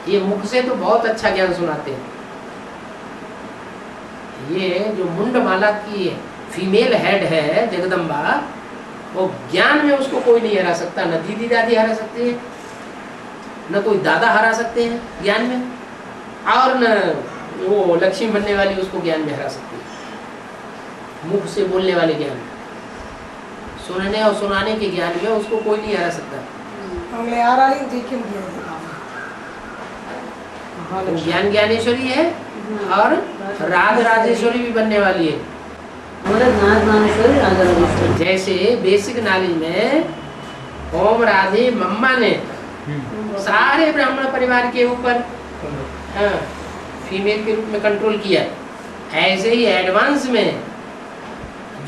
ये मुख से तो बहुत अच्छा ज्ञान सुनाते हैं। ये जो मुंडमाला की फीमेल हेड है जगदम्बा, वो ज्ञान में उसको कोई नहीं हरा सकता, न दीदी दादी हरा सकते हैं, न कोई दादा हरा सकते हैं ज्ञान में, और न वो लक्ष्मी बनने वाली उसको ज्ञान में हरा सकती है। मुख से बोलने वाले ज्ञान सुनने और सुनाने के ज्ञान में उसको कोई नहीं हरा सकता। அவங்களை யாராலையும் ஜெயிக்க முடியாது। वो ज्ञान ज्ञानेश्वरी है और राज राजेश्वरी भी बनने वाली है। ज्ञानेश्वरी राजेश्वरी। जैसे बेसिक नॉलेज में ओम राधे मम्मा ने सारे ब्राह्मण परिवार के ऊपर फीमेल के रूप में कंट्रोल किया, ऐसे ही एडवांस में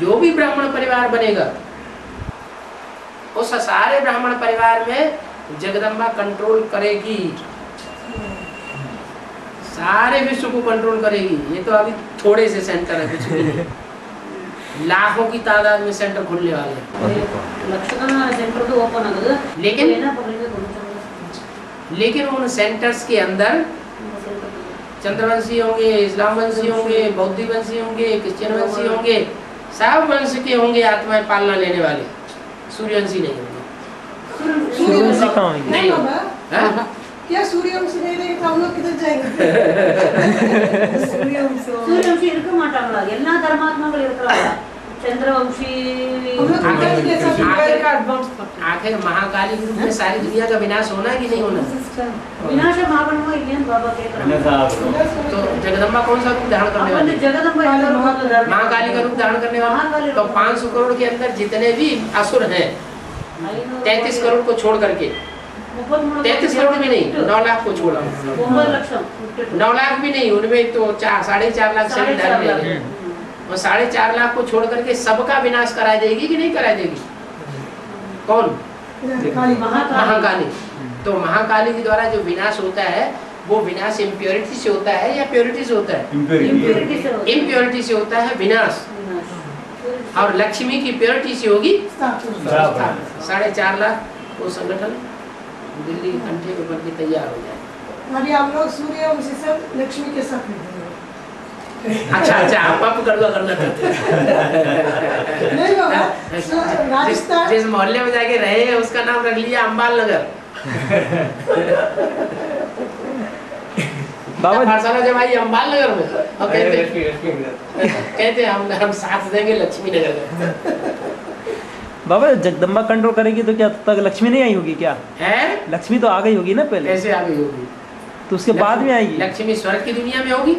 जो भी ब्राह्मण परिवार बनेगा उस सारे ब्राह्मण परिवार में जगदम्बा कंट्रोल करेगी, सारे विश्व को कंट्रोल करेगी। ये तो अभी थोड़े से सेंटर है, कुछ भी लाखों की तादाद में सेंटर खुलने वाले हैं। लेकिन उन सेंटर्स के अंदर चंद्रवंशी होंगे, इस्लाम वंशी होंगे, बौद्ध वंशी होंगे, क्रिश्चियन वंशी होंगे, सब वंश के होंगे आत्माएं पालना लेने वाले, सूर्यवंशी नहीं होंगे। सूर्यवंशी कहाँ होंगे? नहीं होंगे। क्या सूर्यवंशी नहीं रहेगा तो हम लोग किधर जाएंगे? सूर्यवंशी இருக்க மாட்டாங்களா? எல்லா धर्मात्माக்கள் இருக்கறாங்களா? चंद्रवंशी आखिर महाकाली ग्रुप में सारी दुनिया का विनाश होना है कि नहीं होना? विनाश महाबनवा इलेन बाबा के तो जगदम्बा कौन सा रूप धारण करने वाली? जगदम्बा महाकाली का रूप धारण करने वाली। तो 500 करोड़ के अंदर जितने भी असुर हैं 33 करोड़ को छोड़ करके, 33 करोड़ भी नहीं, 9 लाख को छोड़ा, 9 लाख भी नहीं, उनमें तो 4.5 लाख शरीर धारण है, और 4.5 लाख को छोड़ करके सबका विनाश करा देगी कि नहीं करा देगी? कौन? महाकाली। तो महाकाली के द्वारा जो विनाश होता है वो विनाश इम्प्योरिटी से होता है या प्योरिटी से होता है? इम्प्योरिटी से होता है विनाश। और लक्ष्मी की प्योरिटी से होगी 4.5 लाख वो संगठन दिल्ली कंठे के ऊपर तैयार हो जाए। अभी हम लोग सूर्यवंशी से लक्ष्मी के साथ अच्छा आप करना नहीं बाबा, राजस्थान जिस मोहल्ले में जाके रहे हैं उसका नाम रख लिया अम्बाल नगर। बाबा पाठशाला जब आई अम्बाल नगर में और कहते हम साथ देंगे लक्ष्मी नगर में। बाबा जगदम्बा कंट्रोल करेगी तो क्या तब तक लक्ष्मी नहीं आई होगी क्या? है लक्ष्मी तो आ गई होगी ना पहले। कैसे आ गई होगी? तो उसके बाद में आएगी। लक्ष्मी स्वर्ग की दुनिया में होगी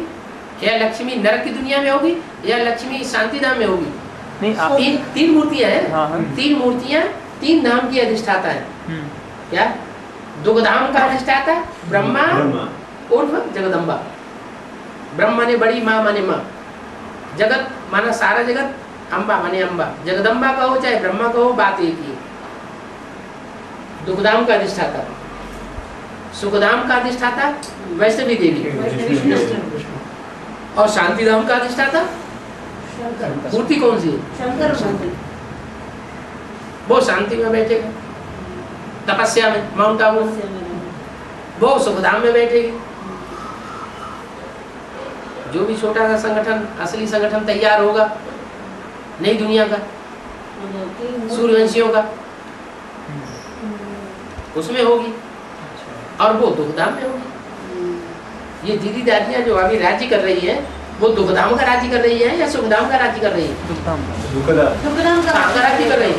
या लक्ष्मी नरक की दुनिया में होगी या लक्ष्मी शांतिधाम में होगी? नहीं तीन मूर्तियां हैं। हाँ। 3 मूर्तियां 3 धाम की अधिष्ठाता है। क्या? दुग्धाम का अधिष्ठाता ब्रह्मा उर्फ जगदम्बा। ब्रह्म माने बड़ी, माँ माने माँ, जगत माना सारा जगत, अम्बा माने अम्बा। जगदम्बा कहो चाहे ब्रह्मा कहो बात एक ही। दुग्धाम का अधिष्ठाता, सुखधाम का अधिष्ठाता वैष्णवी देवी, और शांतिधाम का अधिष्ठाता मूर्ति कौन सी है? शंकर। वो शांति में बैठेगा, तपस्या में, माउंट आबू। वो सुखधाम में बैठेगी। जो भी छोटा सा संगठन, असली संगठन तैयार होगा नई दुनिया का, सूर्यवंशियों का, उसमें होगी, और वो दुखधाम में होगी। ये दीदी दादियाँ जो अभी राज्य कर रही है वो दुखधाम का राज्य कर रही है या सुखधाम का राज्य कर रही है? दुखधाम का राज्य कर रही है,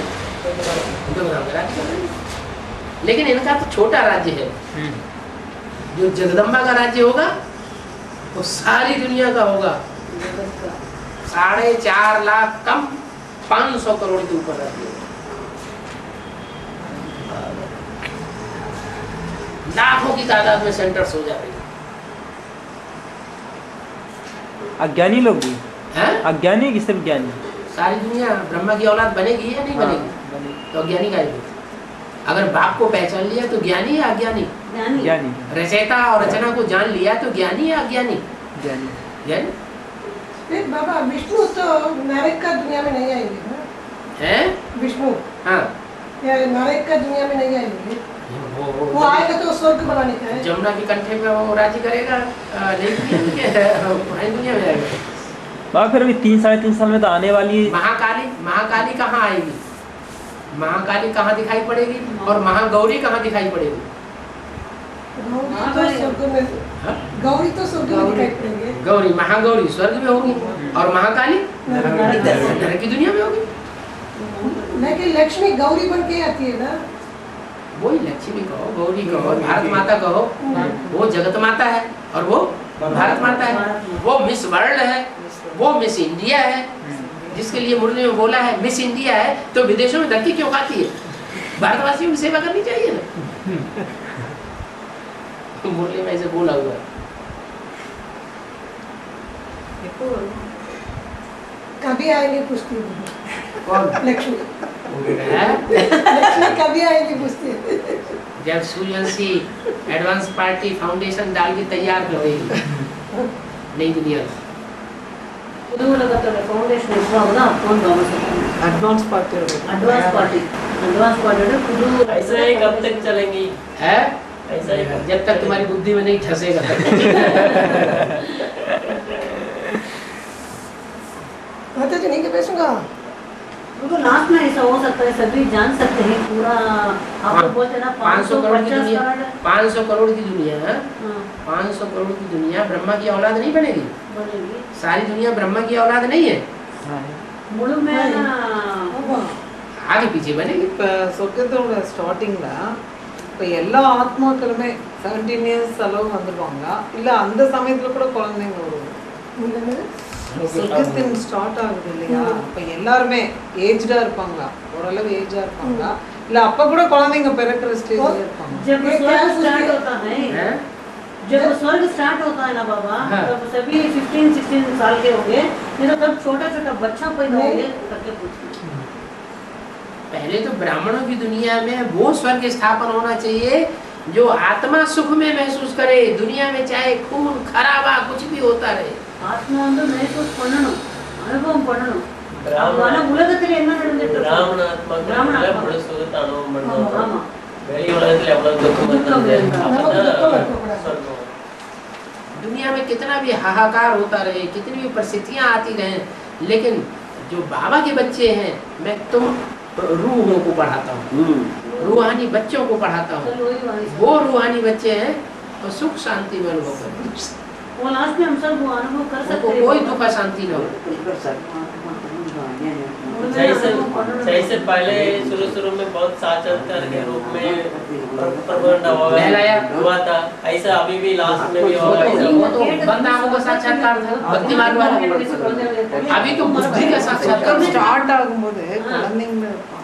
दुखधाम का राज्य कर रही है। लेकिन इनका तो छोटा राज्य है। जो जगदम्बा का राज्य होगा वो सारी दुनिया का होगा। 4.5 लाख कम 500 करोड़ के ऊपर राज्य होगा। लाखों की तादाद में सेंटर्स हो जाएंगे। अज्ञानी लोग भी हैं? अज्ञानी कि सिर्फ ज्ञानी? सारी दुनिया ब्रह्मा की औलाद बनेगी या नहीं बनेगी? तो अज्ञानी का ही। अगर बाप को पहचान लिया तो ज्ञानी या अज्ञानी? ज्ञानी। रचयिता और रचना को जान लिया तो ज्ञानी या अज्ञानी? ज्ञानी। ज्ञानी। फिर बाबा विष्णु तो नरक का दुनिया में नहीं आएंगे ना? हैं? विष्णु हाँ, या नरक का दुनिया में नहीं आएंगे? वो आएगा तो स्वर्ग बनाने का है। जमुना की कंठे में वो राज्य करेगा, नहीं दुनिया में आएगा। बाबा फिर अभी 3-3.5 साल में तो आने वाली महाकाली कहाँ आएगी? महाकाली कहाँ दिखाई पड़ेगी और महागौरी कहाँ दिखाई पड़ेगी? गौरी तो स्वर्ग में दिखाई पड़ेंगे। गौरी, महागौरी स्वर्ग में होगी और महाकाली नरक की दुनिया में होगी। लेकिन लक्ष्मी गौरी बन के आती है ना। वही लक्ष्मी कहो, गौरी कहो, भारत माता कहो, वो जगत माता है और वो भारत माता है। वो मिस वर्ल्ड है, वो मिस इंडिया है, जिसके लिए मुरली में बोला है मिस इंडिया है, तो विदेशों में धक्के क्यों खाती है? भारतवासियों की सेवा करनी चाहिए ना। तो मुरली में ऐसे बोला हुआ है। कभी आएंगे कुश्ती में? कौन? लक्ष्मी। है? लक्ष्मी कभी आएंगे कुश्ती? जब सूर्यवंशी एडवांस पार्टी फाउंडेशन डाल के तैयार कर देगी नई दुनिया में। ಫೌಂಡೇಶನ್ ಇರುವಾಗ phone advance party advance party ಅಂದ್ರೆ ಕುದು ऐसा ही कब तक चलेंगी? है? ऐसा ही जब तक तुम्हारी बुद्धि में नहीं ठसेगा तब। माता जी नहीं के बेचूंगा। उनको लास्ट में ऐसा हो सकता है, सभी जान सकते हैं पूरा। आपको बोलते हैं ना 500 करोड़ की 550 दुनिया, करोड़ 500 करोड़ की दुनिया, हाँ, 500 करोड़ की दुनिया ब्रह्मा की औलाद नहीं बनेगी। बनेगी। सारी दुनिया ब्रह्मा की औलाद नहीं है, मुळु में ना आगे पीछे बनेगी। இப்போ சொர்க்கத்தோட ஸ்டார்டிங்ல இப்போ எல்லா ஆத்மாக்களுமே 17 இயர்ஸ் அளவு வந்துடுவாங்க, இல்ல அந்த சமயத்துல கூட குழந்தைங்க வருவாங்க. சொர்க்கத்தின் ஸ்டார்ட் ஆகுது இல்லையா, அப்ப எல்லாருமே ஏஜ்டா இருப்பாங்க, ஓரளவு ஏஜா இருப்பாங்க, இல்ல அப்ப கூட குழந்தைங்க பிறக்கிற ஸ்டேஜ்ல இருப்பாங்க. जब स्वर्ग स्टार्ट होता है, हैं? जब स्वर्ग स्टार्ट होता है ना बाबा, हाँ। तब सभी 15-16 साल के होंगे, नहीं तो तब छोटा छोटा बच्चा पैदा होंगे करके पूछना। पहले तो ब्राह्मणों की दुनिया में वो स्वर्ग स्थापन होना चाहिए जो आत्मा सुख में महसूस करे, दुनिया में चाहे खून खराबा कुछ भी होता रहे। ஆத்மா வந்து மெஹசூஸ் பண்ணணும், அனுபவம் பண்ணணும். பிராமண- ஆனா உலகத்துல என்ன நடந்துட்டு இருக்கு? பிராமண ஆத்மாக்கள் ஆத்மா. முழு சுகத்தை அனுபவம் ஆமா, பண்ணுவாங்க. ஆமா. வெளி உலகத்துல எவ்வளவு துக்கம் துக்கம் இருந்தது, இருந்தா. அப்பதான் சொர்க்கம். दुनिया में कितना भी हाहाकार होता रहे, कितनी भी परिस्थितियां आती रहे, लेकिन जो बाबा के बच्चे हैं, मैं तुम रूहों को पढ़ाता हूँ, रूहानी बच्चों को पढ़ाता हूँ, चलो वही वही। वो रूहानी बच्चे हैं तो सुख शांति में अनुभव करते हैं। वो लास्ट में हम सब वो अनुभव कर सकते उनको हैं। कोई दुख शांति न हो। जैसे पहले शुरू में बहुत साक्षात्कार के रूप में प्रबंध बहलाया हुआ था, ऐसा अभी भी लास्ट में भी होगा। ऐसा वो तो बंद आंखों का साक्षात्कार था, भक्ति मार्ग वाला। अभी तो बुद्धि का साक्षात्कार ஸ்டார்ட் ஆகும்போது குழந்தைங்க இருப்பாங்க.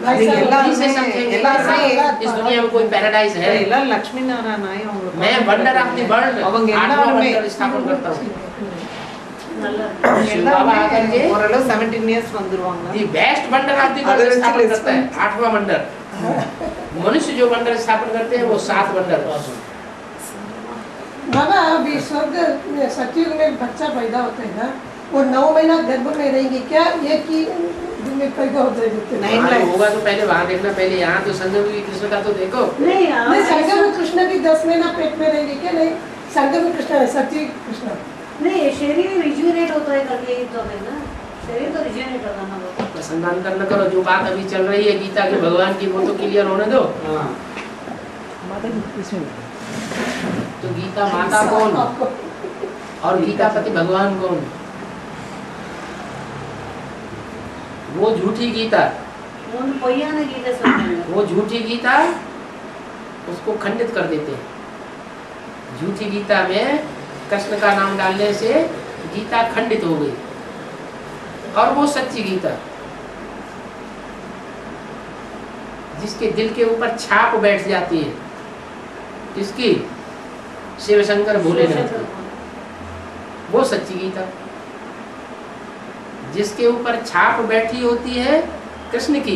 அது बुद्धि से எல்லாருமே समझेंगे எல்லாருமே इस दुनिया में कोई पैराडाइज है। எல்லாம் லட்சுமி நாராயண ஆயி அவங்களுக்கு मैं वंडर ऑफ द वर्ल्ड அவங்க आठवां எல்லாருமே वंडर स्थापन करता हूँ। शिव बाबा எல்லாருமே आकर के ஓரளவு 17 இயர்ஸ் வந்துருவாங்க. The best wonder of the world स्थापन करता है, 8वां वंडर। मनुष्य जो वंडर स्थापन करते हैं वो 7 वंडर। बाबा अभी स्वर्ग में सतयुग में बच्चा पैदा होता है ना, वो 9 महीना गर्भ में रहेंगे क्या, एक ही दिन में पैदा होता है? नहीं, वहाँ होगा तो पहले वहाँ देखना, पहले यहाँ तो संगम की कृष्ण का तो देखो। नहीं नहीं, संगम में कृष्ण भी 10 महीना पेट में रहेंगे क्या? नहीं, संगम में कृष्ण है, सतयुग कृष्ण। नहीं, शरीर रिज्यूनेट होता है करके ये तो है ना, शरीर तो रिज्यूनेट होता है ना वो। प्रसंगांतर न करो, जो बात अभी चल रही है गीता के भगवान की वो तो क्लियर होने दो। तो गीता माता कौन और गीता पति भगवान कौन? वो झूठी गीता, ಒಂದು ಪೊಯ್ಯಾನ ಗೀತೆ ಸುಮ್ಮನೆ वो झूठी गीता उसको खंडित कर देते हैं। झूठी गीता में कृष्ण का नाम डालने से गीता खंडित हो गई, और वो सच्ची गीता जिसके दिल के ऊपर छाप बैठ जाती है, किसकी? शिव शंकर भोलेनाथ की। वो सच्ची गीता जिसके ऊपर छाप बैठी होती है कृष्ण की।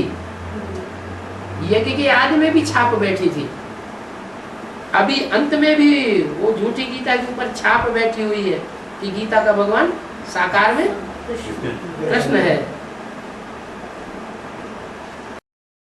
यज्ञ के आदि में भी छाप बैठी थी, अभी अंत में भी वो झूठी गीता के ऊपर छाप बैठी हुई है कि गीता का भगवान साकार में कृष्ण है।